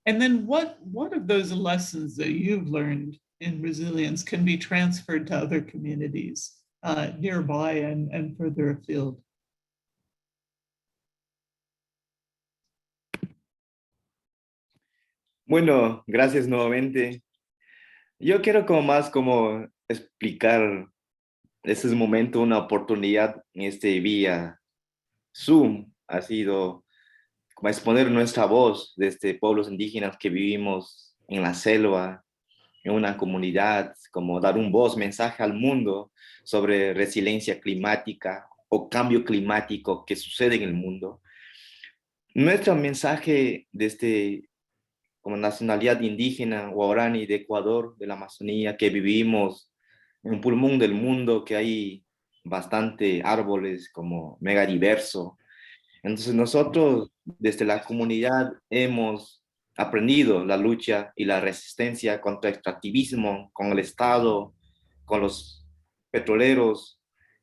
And then what of those lessons that you've learned in resilience can be transferred to other communities nearby and further afield? Bueno, gracias nuevamente. Yo quiero como más como explicar ese momento, una oportunidad en este vía Zoom. Ha sido como exponer nuestra voz desde pueblos indígenas que vivimos en la selva, en una comunidad, como dar un voz, mensaje al mundo sobre resiliencia climática o cambio climático que sucede en el mundo. Nuestro mensaje desde como nacionalidad indígena guaraní de Ecuador, de la Amazonía, que vivimos en un pulmón del mundo, que hay bastante árboles como mega diverso. Entonces nosotros desde la comunidad hemos aprendido la lucha y la resistencia contra el extractivismo, con el Estado, con los petroleros.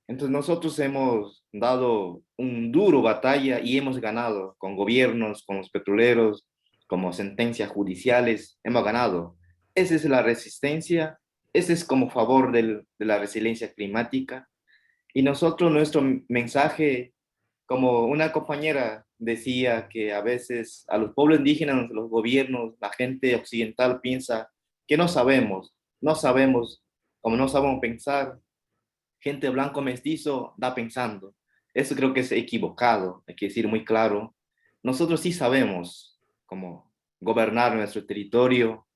Entonces nosotros hemos dado un duro batalla y hemos ganado con gobiernos, con los petroleros, como sentencias judiciales, hemos ganado. Esa es la resistencia, ese es como favor de la resiliencia climática. Y nosotros, nuestro mensaje, como una compañera decía que a veces a los pueblos indígenas, los gobiernos, la gente occidental piensa que no sabemos, como no sabemos pensar, gente blanco mestizo da pensando. Eso creo que es equivocado, hay que decir muy claro. Nosotros sí sabemos cómo gobernar nuestro territorio,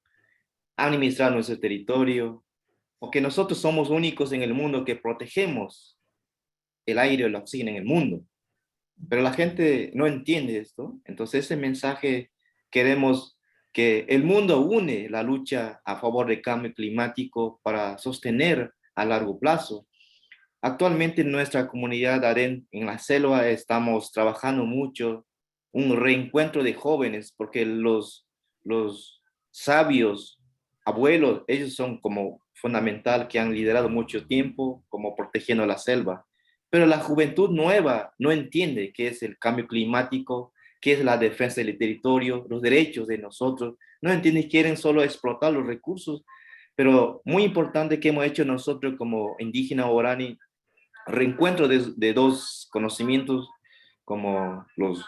administrar nuestro territorio, porque nosotros somos únicos en el mundo que protegemos el aire y el oxígeno en el mundo. Pero la gente no entiende esto. Entonces ese mensaje queremos que el mundo une la lucha a favor del cambio climático para sostener a largo plazo. Actualmente en nuestra comunidad Aren, en la selva, estamos trabajando mucho un reencuentro de jóvenes, porque los sabios, abuelos, ellos son como fundamental, que han liderado mucho tiempo, como protegiendo la selva. Pero la juventud nueva no entiende qué es el cambio climático, qué es la defensa del territorio, los derechos de nosotros. No entienden, quieren solo explotar los recursos. Pero muy importante que hemos hecho nosotros como indígena orani, reencuentro de dos conocimientos como los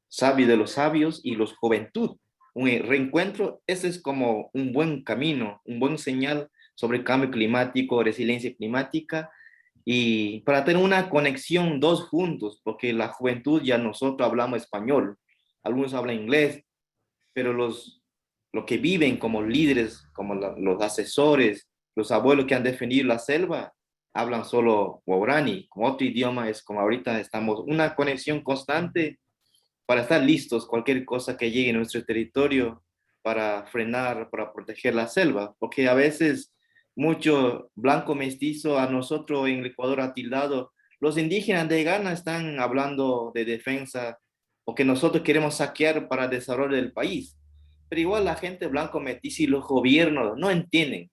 sabios de los sabios y los juventud. Un reencuentro, ese es como un buen camino, un buen señal sobre cambio climático, resiliencia climática, y para tener una conexión dos juntos, porque la juventud ya nosotros hablamos español, algunos hablan inglés, pero los que viven como líderes, como los asesores, los abuelos que han defendido la selva, hablan solo guaraní, como otro idioma. Es como ahorita estamos una conexión constante para estar listos cualquier cosa que llegue a nuestro territorio, para frenar, para proteger la selva, porque a veces mucho blanco mestizo a nosotros en el Ecuador ha tildado, los indígenas de Ghana están hablando de defensa, o que nosotros queremos saquear para el desarrollo del país. Pero igual la gente blanco mestiza y los gobiernos no entienden.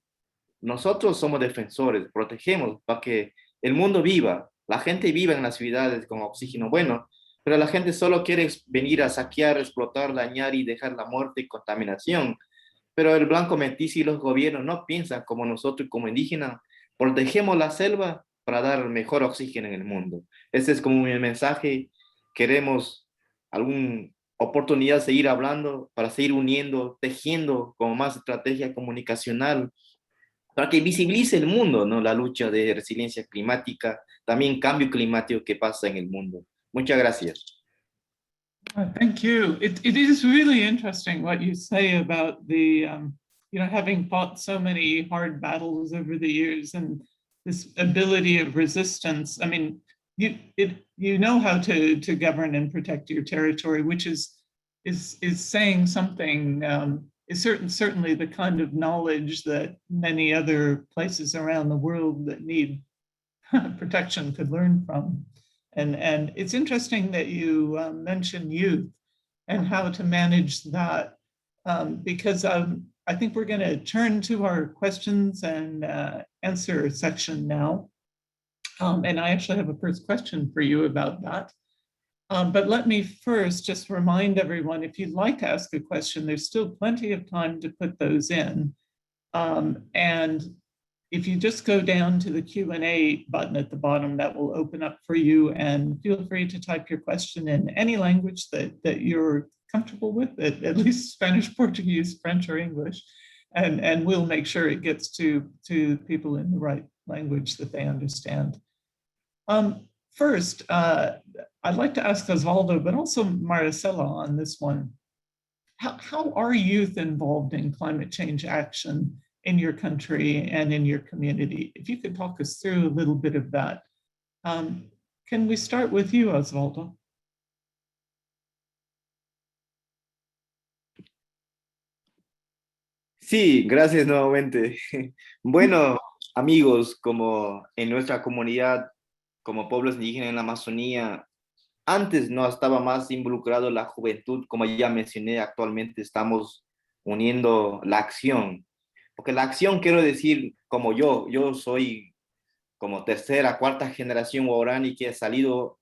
Nosotros somos defensores, protegemos para que el mundo viva, la gente viva en las ciudades con oxígeno bueno, pero la gente solo quiere venir a saquear, explotar, dañar y dejar la muerte y contaminación. Pero el blanco mestizo y los gobiernos no piensan como nosotros, como indígenas, protegemos la selva para dar mejor oxígeno en el mundo. Ese es como mi mensaje. Queremos alguna oportunidad de seguir hablando, para seguir uniendo, tejiendo como más estrategia comunicacional, para que visibilice el mundo, ¿no? La lucha de resiliencia climática, también cambio climático que pasa en el mundo. Muchas gracias. Thank you. It is really interesting what you say about the, having fought so many hard battles over the years and this ability of resistance. I mean, you know how to govern and protect your territory, which is saying something. Is certainly the kind of knowledge that many other places around the world that need protection could learn from. And it's interesting that you mentioned youth and how to manage that, because I think we're going to turn to our questions and answer section now. And I actually have a first question for you about that. But let me first just remind everyone, if you'd like to ask a question, there's still plenty of time to put those in. And if you just go down to the Q&A button at the bottom, that will open up for you, and feel free to type your question in any language that you're comfortable with, at least Spanish, Portuguese, French, or English. And we'll make sure it gets to people in the right language that they understand. First, I'd like to ask Osvaldo, but also Maricela on this one. How are youth involved in climate change action in your country and in your community? If you could talk us through a little bit of that. Can we start with you, Osvaldo? Sí, gracias nuevamente. Bueno, amigos, como en nuestra comunidad, como pueblos indígenas en la Amazonía, antes no estaba más involucrado la juventud, como ya mencioné, actualmente estamos uniendo la acción. Porque la acción, quiero decir, como yo soy como tercera, cuarta generación guaraní que he salido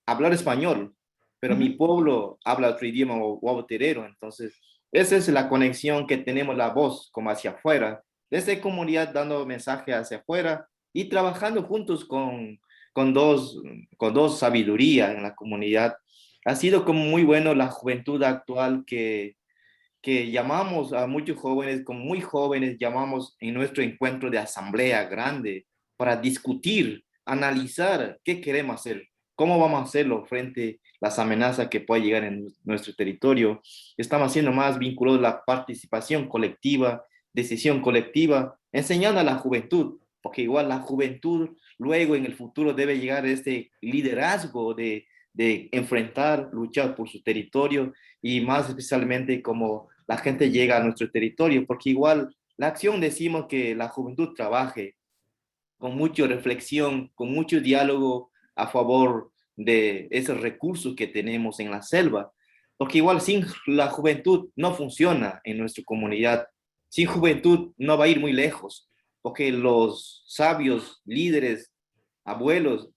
a hablar español, pero mi pueblo habla otro idioma guauterero, entonces esa es la conexión que tenemos, la voz como hacia afuera, desde comunidad dando mensaje hacia afuera y trabajando juntos con dos sabiduría en la comunidad. Ha sido como muy bueno la juventud actual que llamamos a muchos jóvenes, como muy jóvenes, llamamos en nuestro encuentro de asamblea grande para discutir, analizar qué queremos hacer, cómo vamos a hacerlo frente a las amenazas que pueden llegar en nuestro territorio. Estamos haciendo más vinculados a la participación colectiva, decisión colectiva, enseñando a la juventud, porque igual la juventud luego en el futuro debe llegar a este liderazgo de enfrentar, luchar por su territorio y más especialmente como la gente llega a nuestro territorio, porque igual la acción decimos que la juventud trabaje con mucha reflexión, con mucho diálogo a favor de esos recursos que tenemos en la selva, porque igual sin la juventud no funciona en nuestra comunidad, sin juventud no va a ir muy lejos, porque los sabios, líderes, abuelos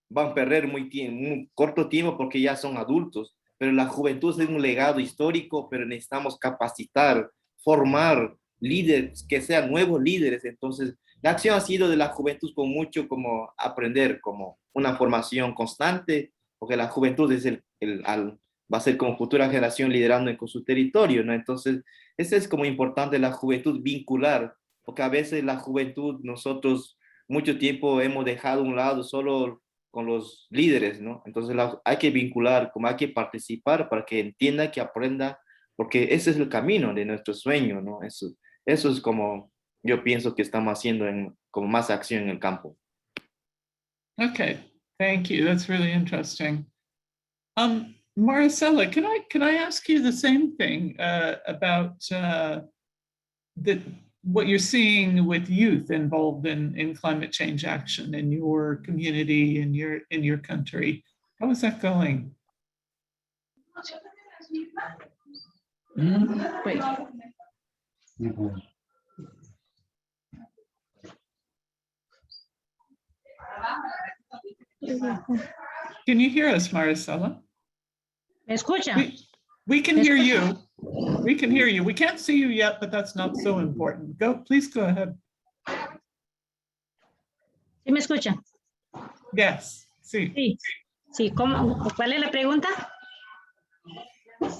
van a perder muy corto tiempo porque ya son adultos, pero la juventud es un legado histórico, pero necesitamos capacitar, formar líderes, que sean nuevos líderes. Entonces, la acción ha sido de la juventud con mucho como aprender, como una formación constante, porque la juventud es va a ser como futura generación liderando con su territorio, ¿no? Entonces, eso es como importante la juventud vincular, porque a veces la juventud, nosotros mucho tiempo hemos dejado a un lado solo con los líderes, ¿no? Entonces hay que vincular, como hay que participar para que entienda, que aprenda, porque ese es el camino de nuestro sueño, ¿no? Eso es como yo pienso que estamos haciendo como más acción en el campo. Okay, thank you. That's really interesting. Maricela, can I ask you the same thing about what you're seeing with youth involved in climate change action in your community, in your country? How is that going? Wait. Can you hear us, Maricela? ¿Me escuchan? We can hear you. We can hear you. We can't see you yet, but that's not so important. Please go ahead. ¿Sí me escuchan? Yes, sí. Sí. Sí, ¿cuál es la pregunta?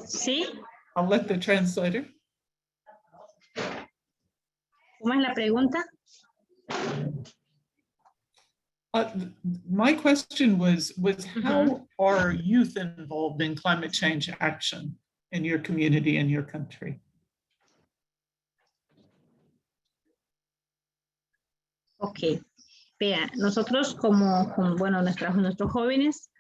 Sí. I'll let the translator. ¿Cómo es la pregunta? My question was how are youth involved in climate change action in your community and your country? Ok. Vea, nosotros como bueno, nuestros jóvenes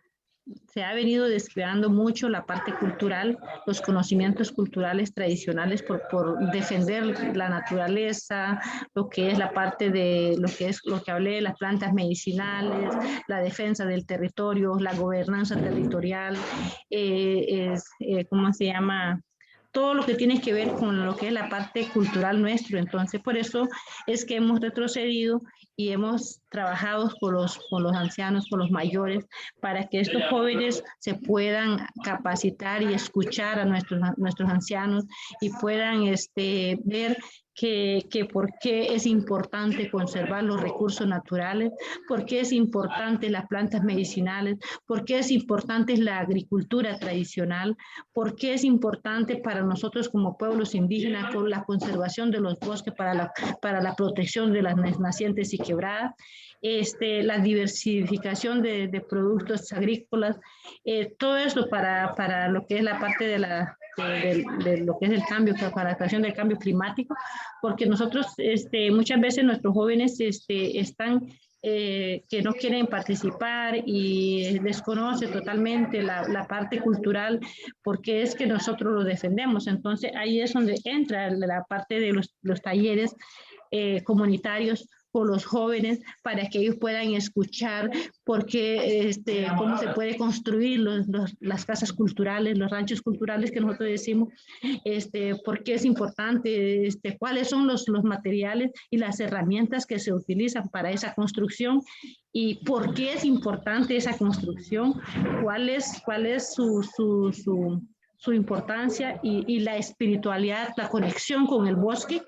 se ha venido descuidando mucho la parte cultural, los conocimientos culturales tradicionales por defender la naturaleza, lo que es la parte de lo que hablé de las plantas medicinales, la defensa del territorio, la gobernanza territorial, ¿cómo se llama? Todo lo que tiene que ver con lo que es la parte cultural nuestro. Entonces, por eso es que hemos retrocedido y hemos trabajado con los ancianos, con los mayores, para que estos jóvenes se puedan capacitar y escuchar a nuestros ancianos y puedan ver que por qué es importante conservar los recursos naturales, por qué es importante las plantas medicinales, por qué es importante la agricultura tradicional, por qué es importante para nosotros como pueblos indígenas con la conservación de los bosques para la protección de las nacientes y quebradas, la diversificación de productos agrícolas, todo eso para lo que es la parte de lo que es el cambio, para la creación del cambio climático, porque nosotros muchas veces nuestros jóvenes están que no quieren participar y desconoce totalmente la parte cultural, porque es que nosotros lo defendemos. Entonces ahí es donde entra la parte de los talleres comunitarios con los jóvenes para que ellos puedan escuchar porque, cómo se puede construir las casas culturales, los ranchos culturales que nosotros decimos, por qué es importante, cuáles son los materiales y las herramientas que se utilizan para esa construcción y por qué es importante esa construcción, cuál es su importancia y la espiritualidad, la conexión con el bosque.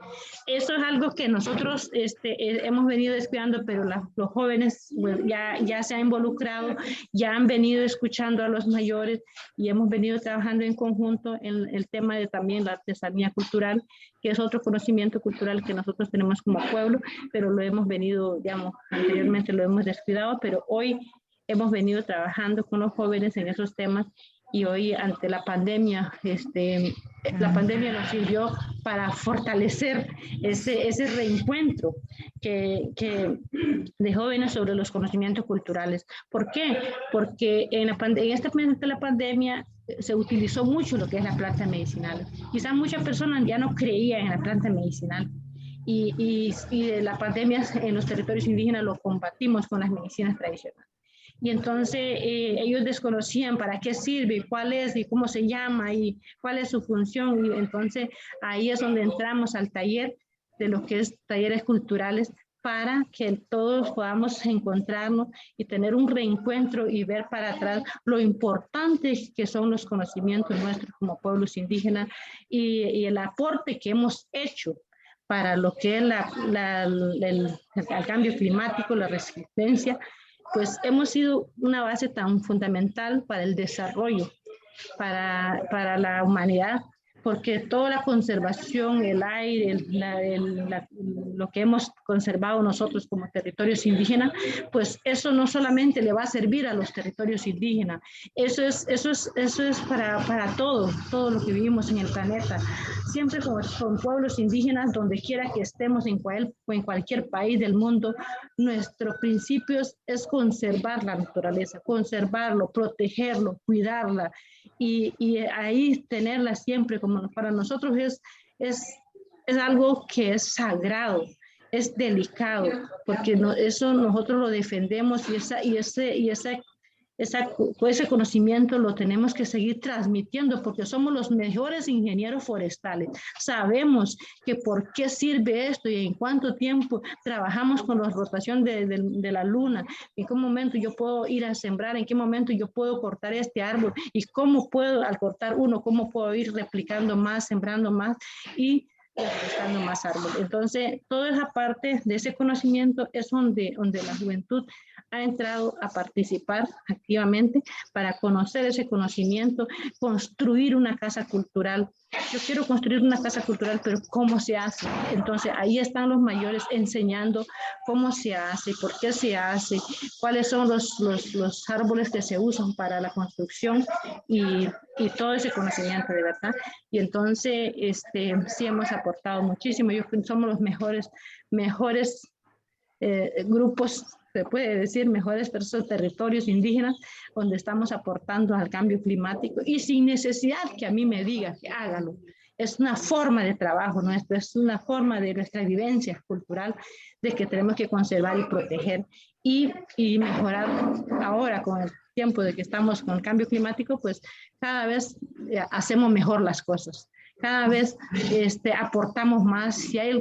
Eso es algo que nosotros hemos venido descuidando, pero los jóvenes ya se han involucrado, ya han venido escuchando a los mayores y hemos venido trabajando en conjunto en el tema de también la artesanía cultural, que es otro conocimiento cultural que nosotros tenemos como pueblo, pero lo hemos venido, digamos, anteriormente lo hemos descuidado, pero hoy hemos venido trabajando con los jóvenes en esos temas. Y hoy ante la pandemia, la pandemia nos sirvió para fortalecer ese reencuentro de jóvenes sobre los conocimientos culturales. ¿Por qué? Porque en este momento de la pandemia se utilizó mucho lo que es la planta medicinal. Quizás muchas personas ya no creían en la planta medicinal. Y de la pandemia en los territorios indígenas lo combatimos con las medicinas tradicionales. Y entonces ellos desconocían para qué sirve, cuál es y cómo se llama y cuál es su función. Y entonces ahí es donde entramos al taller de lo que es talleres culturales para que todos podamos encontrarnos y tener un reencuentro y ver para atrás lo importante que son los conocimientos nuestros como pueblos indígenas y el aporte que hemos hecho para lo que es el cambio climático, la resistencia. Pues hemos sido una base tan fundamental para el desarrollo, para la humanidad, porque toda la conservación, el aire, lo que hemos conservado nosotros como territorios indígenas, pues eso no solamente le va a servir a los territorios indígenas, eso es para todo lo que vivimos en el planeta. Siempre con pueblos indígenas, donde quiera que estemos en cualquier país del mundo, nuestro principio es conservar la naturaleza, conservarlo, protegerlo, cuidarla y ahí tenerla siempre como para nosotros es algo que es sagrado, es delicado, porque eso nosotros lo defendemos y ese conocimiento lo tenemos que seguir transmitiendo porque somos los mejores ingenieros forestales. Sabemos que por qué sirve esto y en cuánto tiempo trabajamos con la rotación de la luna, en qué momento yo puedo ir a sembrar, en qué momento yo puedo cortar este árbol y cómo puedo, al cortar uno, cómo puedo ir replicando más, sembrando más y buscando más árboles. Entonces, toda esa parte de ese conocimiento es donde la juventud ha entrado a participar activamente para conocer ese conocimiento, construir una casa cultural. Yo quiero construir una casa cultural, pero ¿cómo se hace? Entonces, ahí están los mayores enseñando cómo se hace, por qué se hace, cuáles son los árboles que se usan para la construcción y todo ese conocimiento, de verdad. Y entonces, sí hemos aportado muchísimo. Yo creo que somos los mejores grupos, se puede decir, mejores territorios indígenas, donde estamos aportando al cambio climático y sin necesidad que a mí me diga que hágalo. Es una forma de trabajo nuestro, es una forma de nuestra vivencia cultural de que tenemos que conservar y proteger y mejorar. Ahora con el tiempo de que estamos con el cambio climático, pues cada vez hacemos mejor las cosas. Cada vez aportamos más, si hay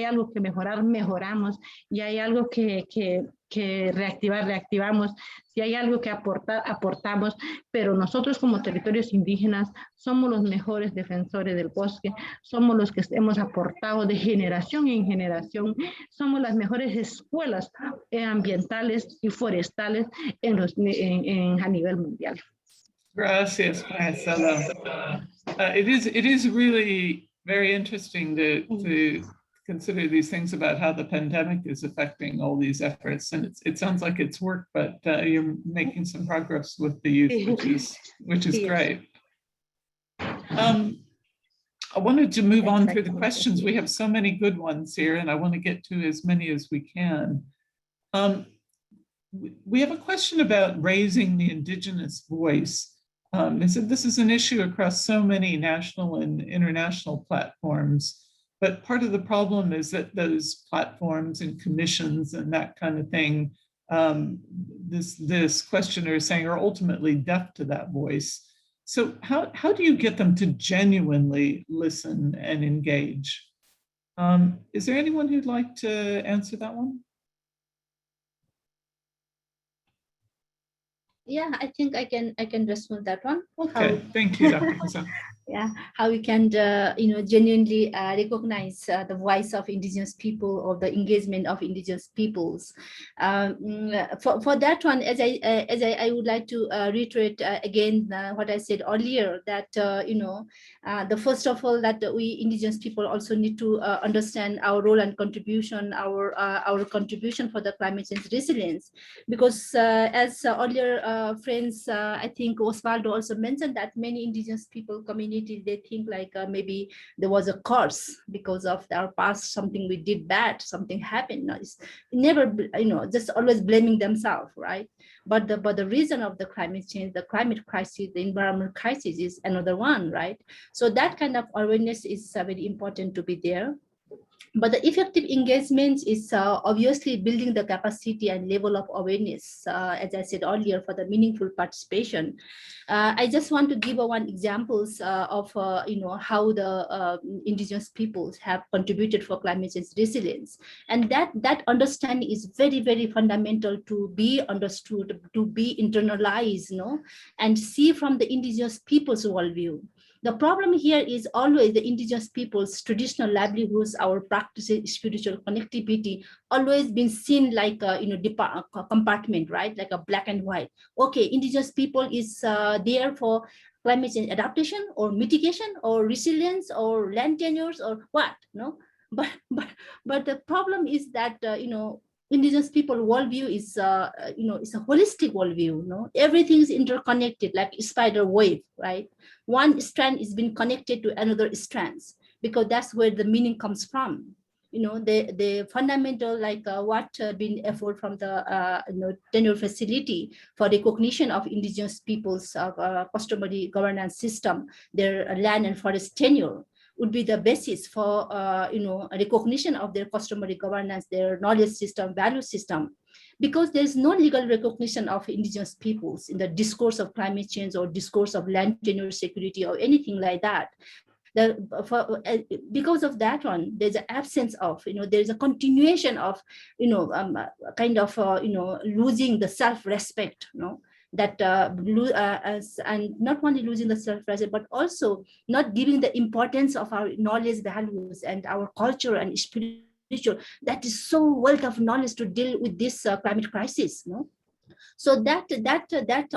algo que mejorar, mejoramos, y hay algo que reactivamos, si hay algo que aportamos, pero nosotros como territorios indígenas somos los mejores defensores del bosque, somos los que hemos aportado de generación en generación, somos las mejores escuelas ambientales y forestales a nivel mundial. Gracias, Marcela. It is really very interesting to consider these things about how the pandemic is affecting all these efforts, and it sounds like it's work, but you're making some progress with the youth, which is great. I wanted to move on through the questions. We have so many good ones here, and I want to get to as many as we can. We have a question about raising the Indigenous voice. They said this is an issue across so many national and international platforms, but part of the problem is that those platforms and commissions and that kind of thing, this questioner is saying, are ultimately deaf to that voice. So how do you get them to genuinely listen and engage? Is there anyone who'd like to answer that one? Yeah, I think I can respond that one. Okay, thank you, Dr. Kazan. Yeah, how we can genuinely recognize the voice of Indigenous people or the engagement of Indigenous peoples. For that one, as I would like to reiterate again what I said earlier, that the first of all, that we Indigenous people also need to understand our role and contribution, our contribution for the climate change resilience, because as earlier friends, I think Osvaldo also mentioned that many Indigenous people community, they think like maybe there was a curse because of our past, something we did bad, something happened. No, it's never, just always blaming themselves, right? But the reason of the climate change, the climate crisis, the environmental crisis is another one, right? So that kind of awareness is very important to be there. But the effective engagement is obviously building the capacity and level of awareness, as I said earlier, for the meaningful participation. I just want to give one examples of how the Indigenous peoples have contributed for climate change resilience, and that understanding is very, very fundamental to be understood, to be internalized, and see from the Indigenous people's worldview. The problem here is always the Indigenous people's traditional livelihoods, our practices, spiritual connectivity, always been seen like a compartment, right? Like a black and white. Okay, Indigenous people is there for climate change adaptation or mitigation or resilience or land tenures or what? No, but the problem is that Indigenous people worldview is it's a holistic worldview. Everything is interconnected like a spider web, right? One strand is being connected to another strands, because that's where the meaning comes from. The fundamental, like what been effort from the tenure facility for recognition of Indigenous people's customary governance system, their land and forest tenure, would be the basis for a recognition of their customary governance, their knowledge system, value system, because there's no legal recognition of Indigenous peoples in the discourse of climate change or discourse of land tenure security or anything like that. Because of that one, there's an absence of, there's a continuation of, kind of, losing the self-respect, that and not only losing the self-respect, but also not giving the importance of our knowledge, values, and our culture and spiritual. That is so wealth of knowledge to deal with this climate crisis. So that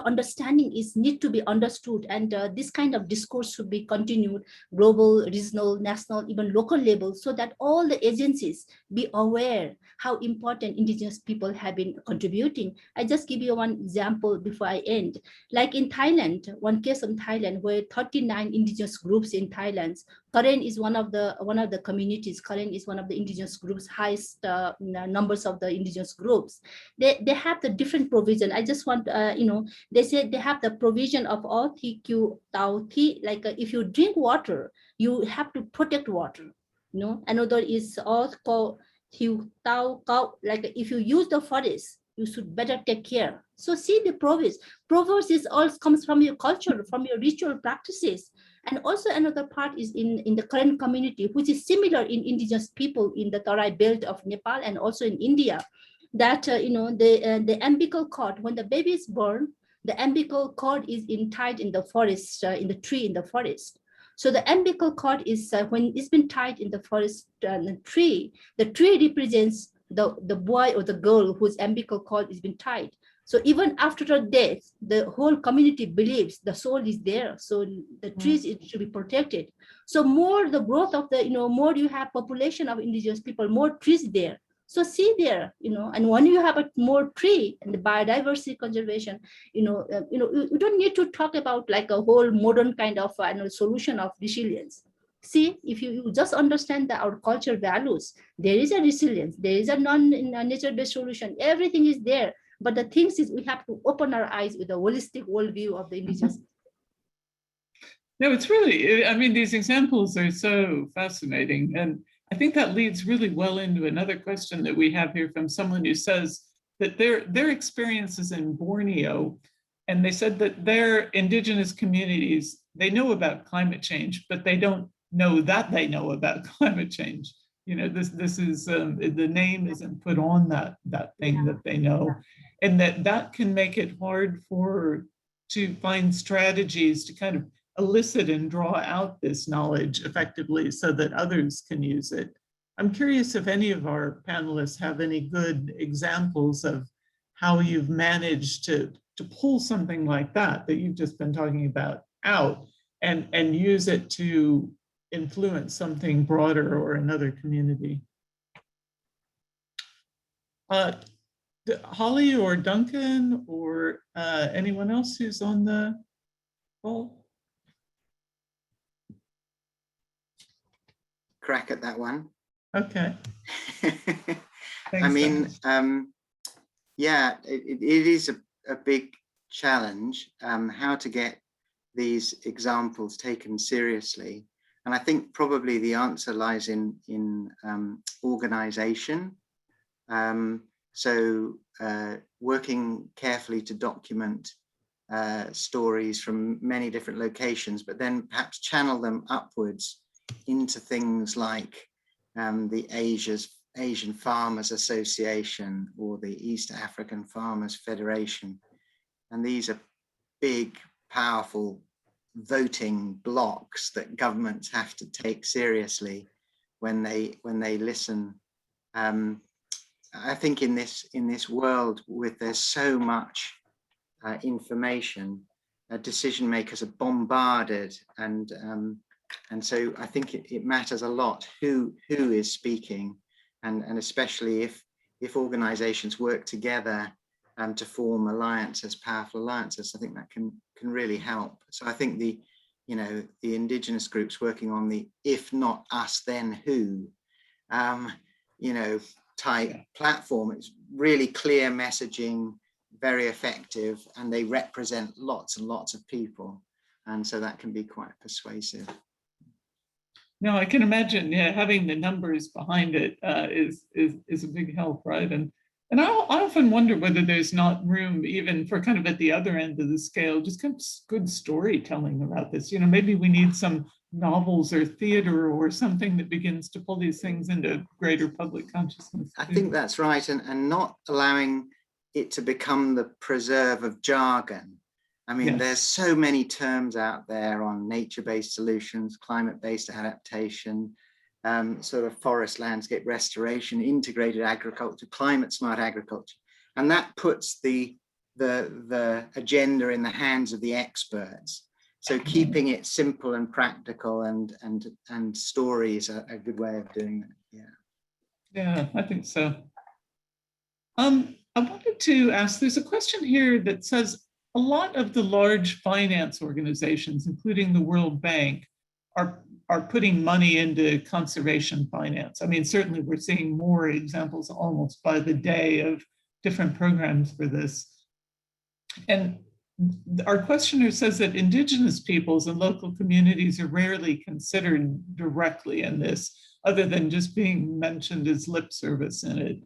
understanding need to be understood, and this kind of discourse should be continued, global, regional, national, even local level, so that all the agencies be aware how important Indigenous people have been contributing. I just give you one example before I end. Like in Thailand, one case in Thailand where 39 Indigenous groups in Thailand. Karen is one of the communities. Karen is one of the Indigenous groups, highest numbers of the Indigenous groups. They have the different provision. I just want, they said they have the provision of all TQ Tau Thi, like if you drink water, you have to protect water. Another is all called Thiu Tau Kau, like if you use the forest, you should better take care. So see the province. Province is all comes from your culture, from your ritual practices. And also another part is in the current community, which is similar in Indigenous people in the Tarai belt of Nepal and also in India. that the umbilical cord, when the baby is born, the umbilical cord is tied in the forest, in the tree in the forest. So the umbilical cord is when it's been tied in the forest the tree represents the boy or the girl whose umbilical cord has been tied. So even after her death, the whole community believes the soul is there. So the trees it should be protected. So more the growth of the, more you have population of indigenous people, more trees there. So see there, and when you have a more tree and the biodiversity conservation, you don't need to talk about like a whole modern kind of solution of resilience. See, if you just understand that our culture values, there is a resilience, there is a nature-based solution, everything is there. But the thing is, we have to open our eyes with a holistic worldview of the indigenous. No, it's really, I mean, these examples are so fascinating. And I think that leads really well into another question that we have here from someone who says that their experiences in Borneo, and they said that their indigenous communities, they know about climate change, but they don't know that they know about climate change. This is, the name isn't put on that thing that they know. And that can make it hard to find strategies to kind of elicit and draw out this knowledge effectively so that others can use it. I'm curious if any of our panelists have any good examples of how you've managed to pull something like that you've just been talking about out and use it to influence something broader or another community. Holly or Duncan or anyone else who's on the call? Crack at that one. Okay. I mean, yeah, it is a big challenge, how to get these examples taken seriously. And I think probably the answer lies in organization. So working carefully to document stories from many different locations, but then perhaps channel them upwards into things like the Asian Farmers Association or the East African Farmers Federation. And these are big, powerful voting blocks that governments have to take seriously when they listen. I think in this world with there's so much information, decision makers are bombarded, and so I think it matters a lot who is speaking, and especially if organizations work together to form alliances, powerful alliances, I think that can really help. So I think the indigenous groups working on the if not us then who type platform, it's really clear messaging, very effective, and they represent lots and lots of people, and so that can be quite persuasive. No, I can imagine, yeah, having the numbers behind it is a big help, right? And I often wonder whether there's not room even for kind of at the other end of the scale, just kind of good storytelling about this. Maybe we need some novels or theater or something that begins to pull these things into greater public consciousness. I think that's right, and not allowing it to become the preserve of jargon. I mean, yes. There's so many terms out there on nature-based solutions, climate-based adaptation, sort of forest landscape restoration, integrated agriculture, climate-smart agriculture, and that puts the agenda in the hands of the experts. So keeping it simple and practical and stories are a good way of doing it. Yeah, I think so. I wanted to ask, there's a question here that says a lot of the large finance organizations, including the World Bank, are putting money into conservation finance. I mean, certainly we're seeing more examples almost by the day of different programs for this. And our questioner says that indigenous peoples and local communities are rarely considered directly in this, other than just being mentioned as lip service in it.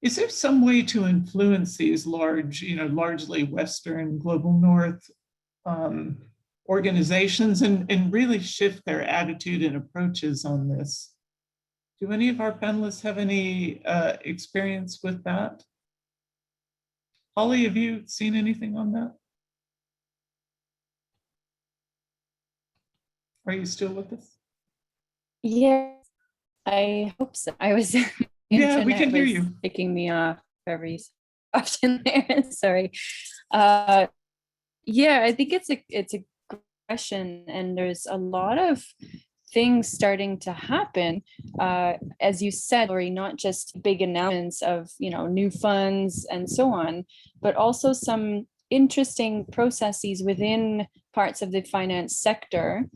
Is there some way to influence these large, largely Western, global North organizations and really shift their attitude and approaches on this? Do any of our panelists have any experience with that? Holly, have you seen anything on that? Are you still with us? Yes, I hope so. I was Yeah, we can hear was you. kicking me off every so often there. Sorry. Yeah, I think it's a question, and there's a lot of things starting to happen. As you said, Lori, not just big announcements of new funds and so on, but also some interesting processes within parts of the finance sector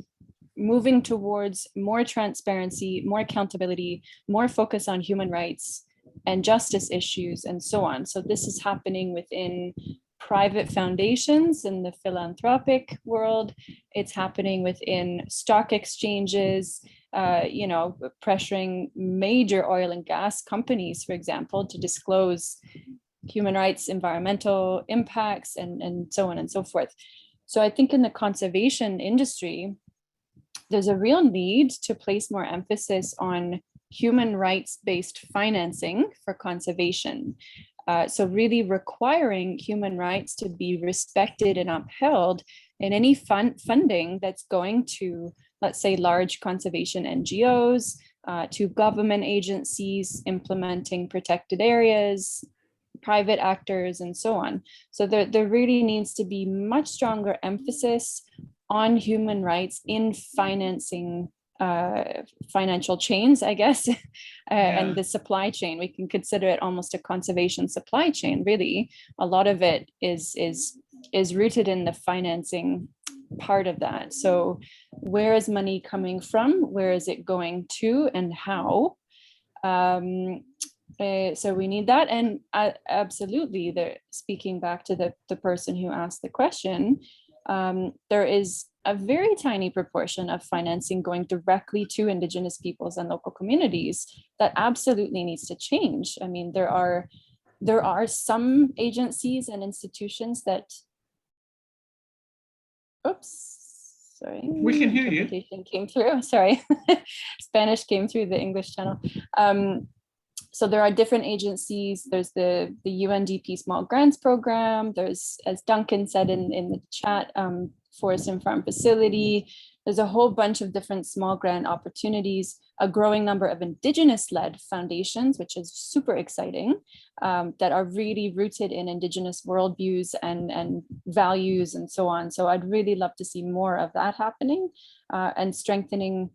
moving towards more transparency, more accountability, more focus on human rights and justice issues and so on. So this is happening within private foundations in the philanthropic world. It's happening within stock exchanges, pressuring major oil and gas companies, for example, to disclose human rights, environmental impacts, and so on and so forth. So I think in the conservation industry, there's a real need to place more emphasis on human rights-based financing for conservation. So really requiring human rights to be respected and upheld in any funding that's going to, let's say, large conservation NGOs, to government agencies implementing protected areas, private actors, and so on. So there really needs to be much stronger emphasis on human rights in financing financial chains, I guess, and the supply chain. We can consider it almost a conservation supply chain, really. A lot of it is rooted in the financing part of that. So where is money coming from? Where is it going to, and how? So we need that. And absolutely, speaking back to the person who asked the question, there is a very tiny proportion of financing going directly to Indigenous peoples and local communities that absolutely needs to change. I mean, there are some agencies and institutions that, oops, sorry. We can hear you. Came through, sorry. Spanish came through the English channel. So there are different agencies. There's the UNDP Small Grants Program. There's, as Duncan said in the chat, Forest and Farm Facility. There's a whole bunch of different small grant opportunities, a growing number of Indigenous-led foundations, which is super exciting, that are really rooted in Indigenous worldviews and values and so on. So I'd really love to see more of that happening, and strengthening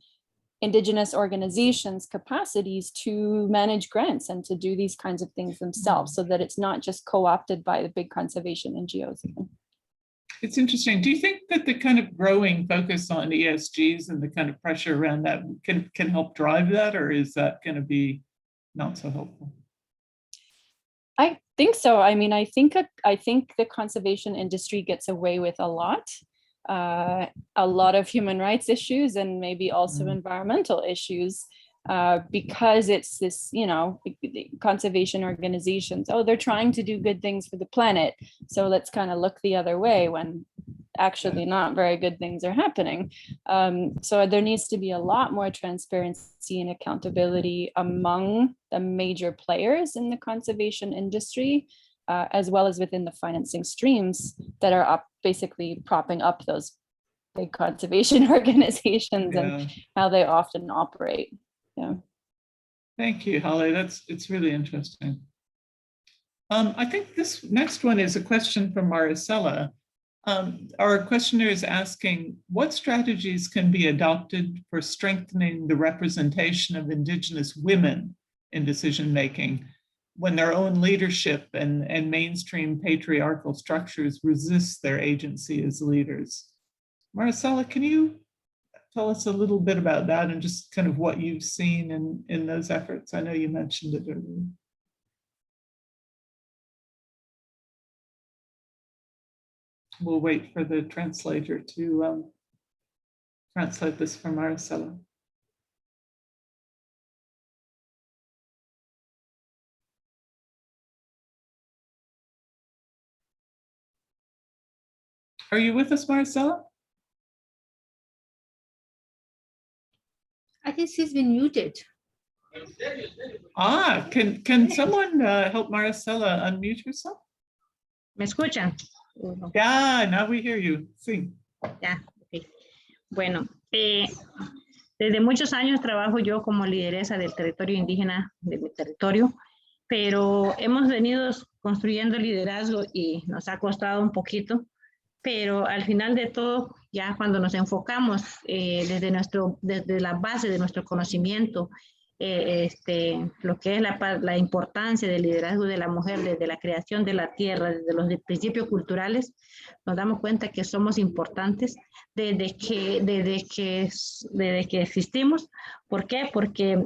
Indigenous organizations' capacities to manage grants and to do these kinds of things themselves, so that it's not just co-opted by the big conservation NGOs. It's interesting. Do you think that the kind of growing focus on ESGs and the kind of pressure around that can help drive that, or is that going to be not so helpful? I think so. I mean, I think the conservation industry gets away with a lot of human rights issues and maybe also environmental issues, because it's this, conservation organizations, they're trying to do good things for the planet, so let's kind of look the other way when actually not very good things are happening. So there needs to be a lot more transparency and accountability among the major players in the conservation industry, as well as within the financing streams that are basically propping up those big conservation organizations and how they often operate. Yeah. Thank you, Holly. It's really interesting. I think this next one is a question from Maricela. Our questioner is asking, what strategies can be adopted for strengthening the representation of Indigenous women in decision-making when their own leadership and mainstream patriarchal structures resist their agency as leaders? Maricela, can you tell us a little bit about that and just kind of what you've seen in those efforts? I know you mentioned it earlier. We'll wait for the translator to translate this for Maricela. Are you with us, Maricela? I think she's been muted. Can someone help Maricela unmute herself? ¿Me escuchan? Yeah, now we hear you. Sí. Ya, ok. Bueno, desde muchos años trabajo yo como lideresa del territorio indígena de mi territorio, pero hemos venido construyendo liderazgo y nos ha costado un poquito, pero al final de todo, ya cuando nos enfocamos desde la base de nuestro conocimiento, lo que es la importancia del liderazgo de la mujer desde la creación de la tierra, desde los principios culturales, nos damos cuenta que somos importantes desde que existimos. ¿Por qué? Porque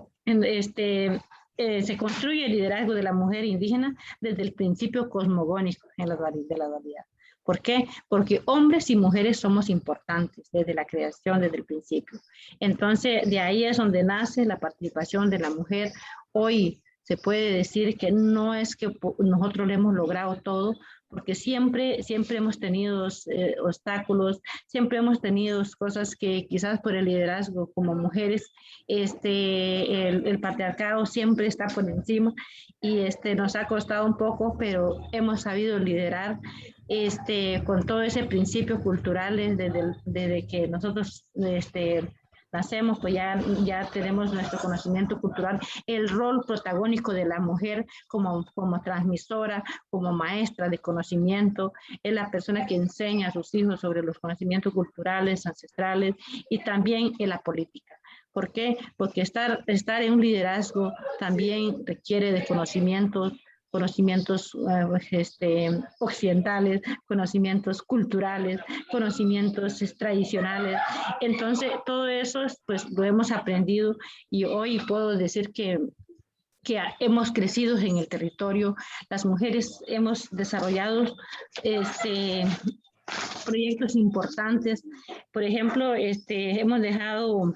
se construye el liderazgo de la mujer indígena desde el principio cosmogónico de la dualidad. ¿Por qué? Porque hombres y mujeres somos importantes desde la creación, desde el principio. Entonces, de ahí es donde nace la participación de la mujer. Hoy se puede decir que no es que nosotros lo hemos logrado todo, porque siempre hemos tenido obstáculos, siempre hemos tenido cosas que quizás por el liderazgo como mujeres, el patriarcado siempre está por encima y nos ha costado un poco, pero hemos sabido liderar con todo ese principio cultural desde que nosotros nacemos, pues ya tenemos nuestro conocimiento cultural, el rol protagónico de la mujer como transmisora, como maestra de conocimiento, es la persona que enseña a sus hijos sobre los conocimientos culturales, ancestrales y también en la política. ¿Por qué? Porque estar en un liderazgo también requiere de conocimientos occidentales, conocimientos culturales, conocimientos tradicionales. Entonces, todo eso pues lo hemos aprendido y hoy puedo decir que hemos crecido en el territorio. Las mujeres hemos desarrollado proyectos importantes. Por ejemplo, hemos dejado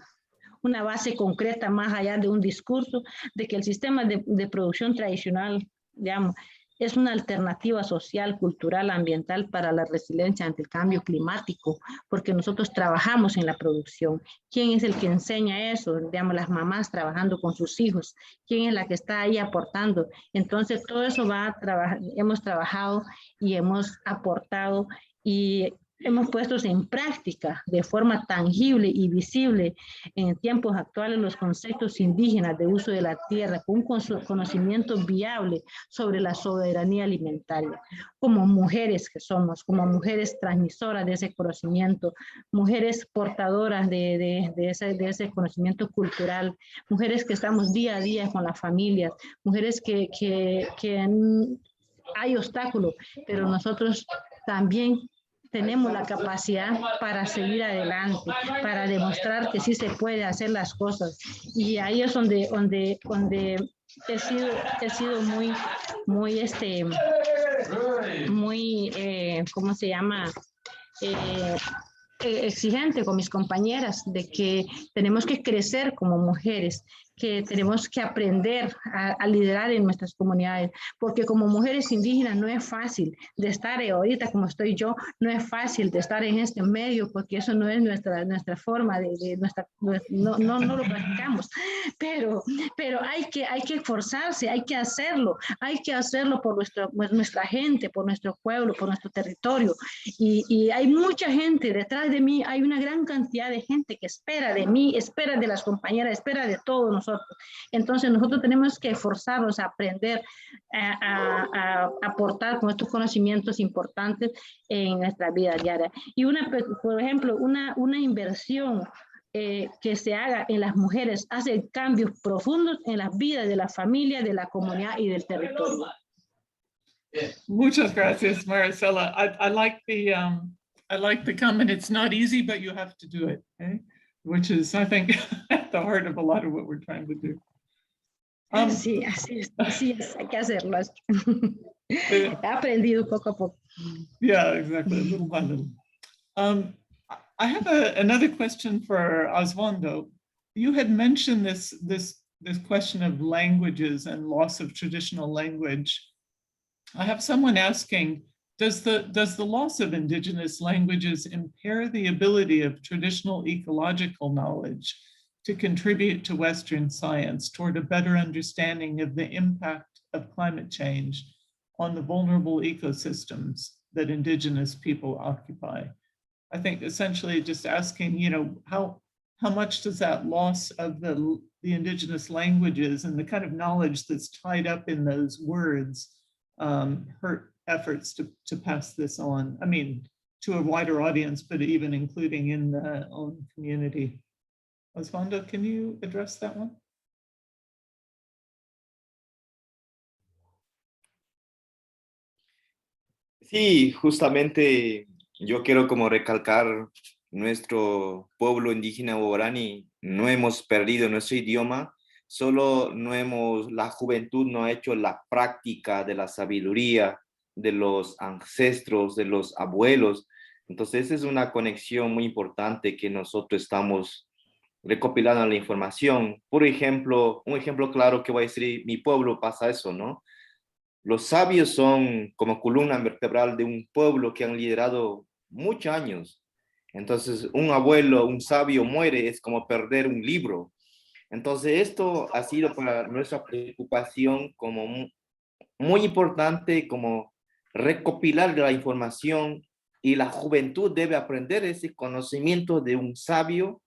una base concreta más allá de un discurso de que el sistema de producción tradicional, digamos, es una alternativa social, cultural, ambiental para la resiliencia ante el cambio climático, porque nosotros trabajamos en la producción. ¿Quién es el que enseña eso? Digamos, las mamás trabajando con sus hijos. ¿Quién es la que está ahí aportando? Entonces, todo eso hemos trabajado y hemos aportado y hemos puesto en práctica de forma tangible y visible en tiempos actuales los conceptos indígenas de uso de la tierra con un conocimiento viable sobre la soberanía alimentaria. Como mujeres que somos, como mujeres transmisoras de ese conocimiento, mujeres portadoras de ese conocimiento cultural, mujeres que estamos día a día con las familias, mujeres que hay obstáculos, pero nosotros también tenemos la capacidad para seguir adelante, para demostrar que sí se puede hacer las cosas. Y ahí es donde he sido muy ¿cómo se llama? Exigente con mis compañeras de que tenemos que crecer como mujeres, que tenemos que aprender a liderar en nuestras comunidades, porque como mujeres indígenas no es fácil de estar ahorita como estoy yo, no es fácil de estar en este medio, porque eso no es nuestra forma no lo practicamos, pero hay que esforzarse, hay que hacerlo por nuestra gente, por nuestro pueblo, por nuestro territorio, y hay mucha gente detrás de mí, hay una gran cantidad de gente que espera de mí, espera de las compañeras, espera de todos nosotros. Entonces nosotros tenemos que esforzarnos a aprender a aportar con estos conocimientos importantes en nuestra vida diaria. Y por ejemplo, una inversión que se haga en las mujeres hace cambios profundos en las vidas de la familia, de la comunidad y del territorio. Muchas gracias, Maricela. I like the comment. It's not easy, but you have to do it, okay? Which is, I think, at the heart of a lot of what we're trying to do. Sí, así es, hay que hacerlo. He aprendido poco a poco. Yeah, exactly, little by little. I have another question for Oswaldo. You had mentioned this question of languages and loss of traditional language. I have someone asking, does the loss of indigenous languages impair the ability of traditional ecological knowledge to contribute to Western science toward a better understanding of the impact of climate change on the vulnerable ecosystems that Indigenous people occupy. I think essentially just asking, you know, how much does that loss of the Indigenous languages and the kind of knowledge that's tied up in those words hurt efforts to pass this on? I mean, to a wider audience, but even including in the own community. Osvaldo, can you address that one? Sí, justamente yo quiero como recalcar nuestro pueblo indígena guaraní, no hemos perdido nuestro idioma, solo no hemos, la juventud no ha hecho la práctica de la sabiduría de los ancestros, de los abuelos. Entonces es una conexión muy importante que nosotros estamos recopilando la información. Por ejemplo, un ejemplo claro que voy a decir, mi pueblo pasa eso, ¿no? Los sabios son como columna vertebral de un pueblo que han liderado muchos años. Entonces, un abuelo, un sabio muere, es como perder un libro. Entonces, esto ha sido para nuestra preocupación como muy importante, como recopilar la información, y la juventud debe aprender ese conocimiento de un sabio,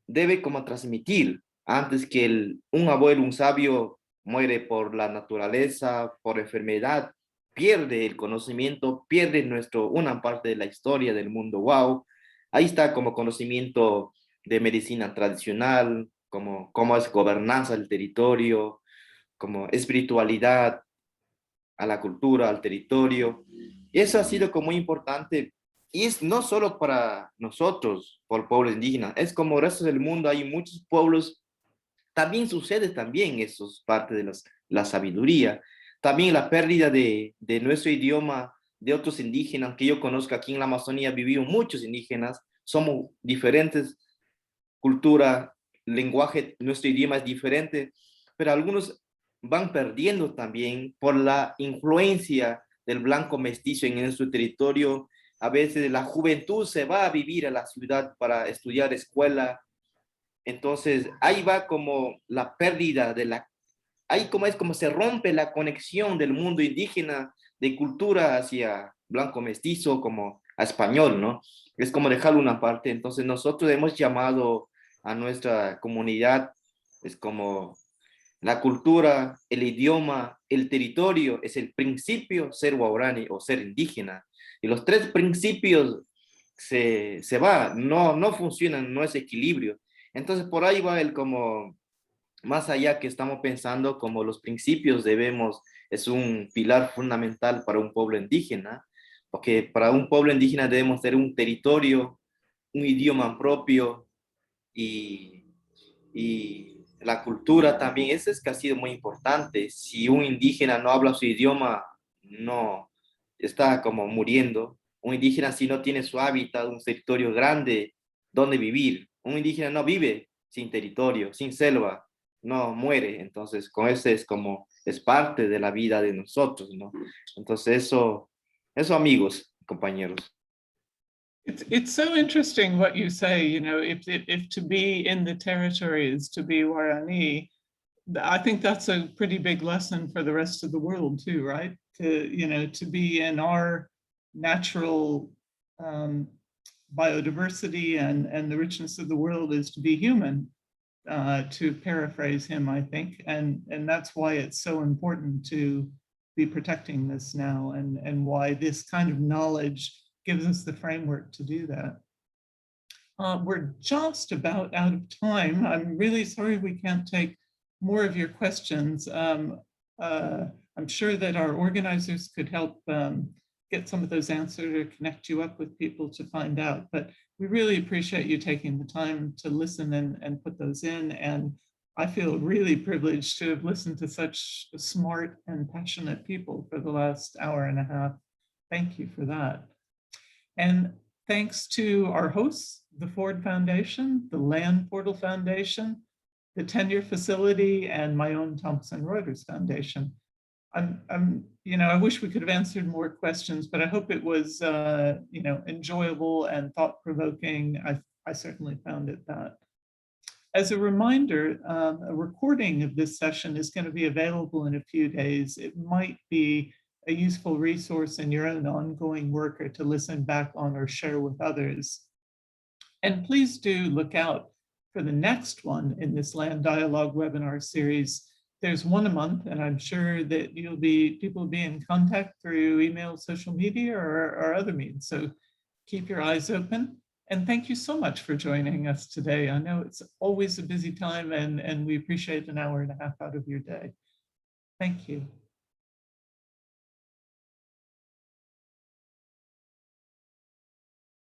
debe como transmitir antes que un abuelo, un sabio muere por la naturaleza, por enfermedad, pierde el conocimiento, pierde una parte de la historia del mundo. Wow, ahí está como conocimiento de medicina tradicional, como cómo es gobernanza del territorio, como espiritualidad a la cultura, al territorio. Eso ha sido como muy importante, y es no solo para nosotros, por pueblos indígenas, es como el resto del mundo, hay muchos pueblos. También sucede también, eso es parte de la sabiduría. También la pérdida de nuestro idioma, de otros indígenas que yo conozco aquí en la Amazonía, vivieron muchos indígenas, somos diferentes, cultura, lenguaje, nuestro idioma es diferente, pero algunos van perdiendo también por la influencia del blanco mestizo en nuestro territorio. A veces la juventud se va a vivir a la ciudad para estudiar escuela. Entonces, ahí va como la pérdida ahí como es como se rompe la conexión del mundo indígena, de cultura hacia blanco mestizo, como a español, ¿no? Es como dejarlo una parte. Entonces, nosotros hemos llamado a nuestra comunidad, es como la cultura, el idioma, el territorio, es el principio ser guaraní o ser indígena. Y los tres principios se van, no funcionan, no es equilibrio. Entonces, por ahí va el como, más allá que estamos pensando como los principios es un pilar fundamental para un pueblo indígena, porque para un pueblo indígena debemos tener un territorio, un idioma propio y la cultura también. Eso es que ha sido muy importante. Si un indígena no habla su idioma, no, está como muriendo. Un indígena, si no tiene su hábitat, un territorio grande donde vivir, un indígena no vive sin territorio, sin selva, no muere. Entonces, con eso es parte de la vida de nosotros, ¿no? Entonces, eso amigos, compañeros. It's so interesting what you say, you know, if to be in the territory is to be Guarani, I think that's a pretty big lesson for the rest of the world too, right? To be in our natural biodiversity and the richness of the world is to be human, to paraphrase him, I think. And that's why it's so important to be protecting this now, and why this kind of knowledge gives us the framework to do that. We're just about out of time. I'm really sorry we can't take more of your questions. I'm sure that our organizers could help get some of those answered or connect you up with people to find out. But we really appreciate you taking the time to listen and put those in. And I feel really privileged to have listened to such smart and passionate people for the last hour and a half. Thank you for that. And thanks to our hosts, the Ford Foundation, the Land Portal Foundation, the Tenure Facility, and my own Thomson Reuters Foundation. I wish we could have answered more questions, but I hope it was, enjoyable and thought-provoking. I certainly found it that. As a reminder, a recording of this session is going to be available in a few days. It might be a useful resource in your own ongoing work or to listen back on or share with others. And please do look out for the next one in this Land Dialogue webinar series. There's one a month, and I'm sure that people will be in contact through email, social media, or other means. So keep your eyes open. And thank you so much for joining us today. I know it's always a busy time, and we appreciate an hour and a half out of your day. Thank you.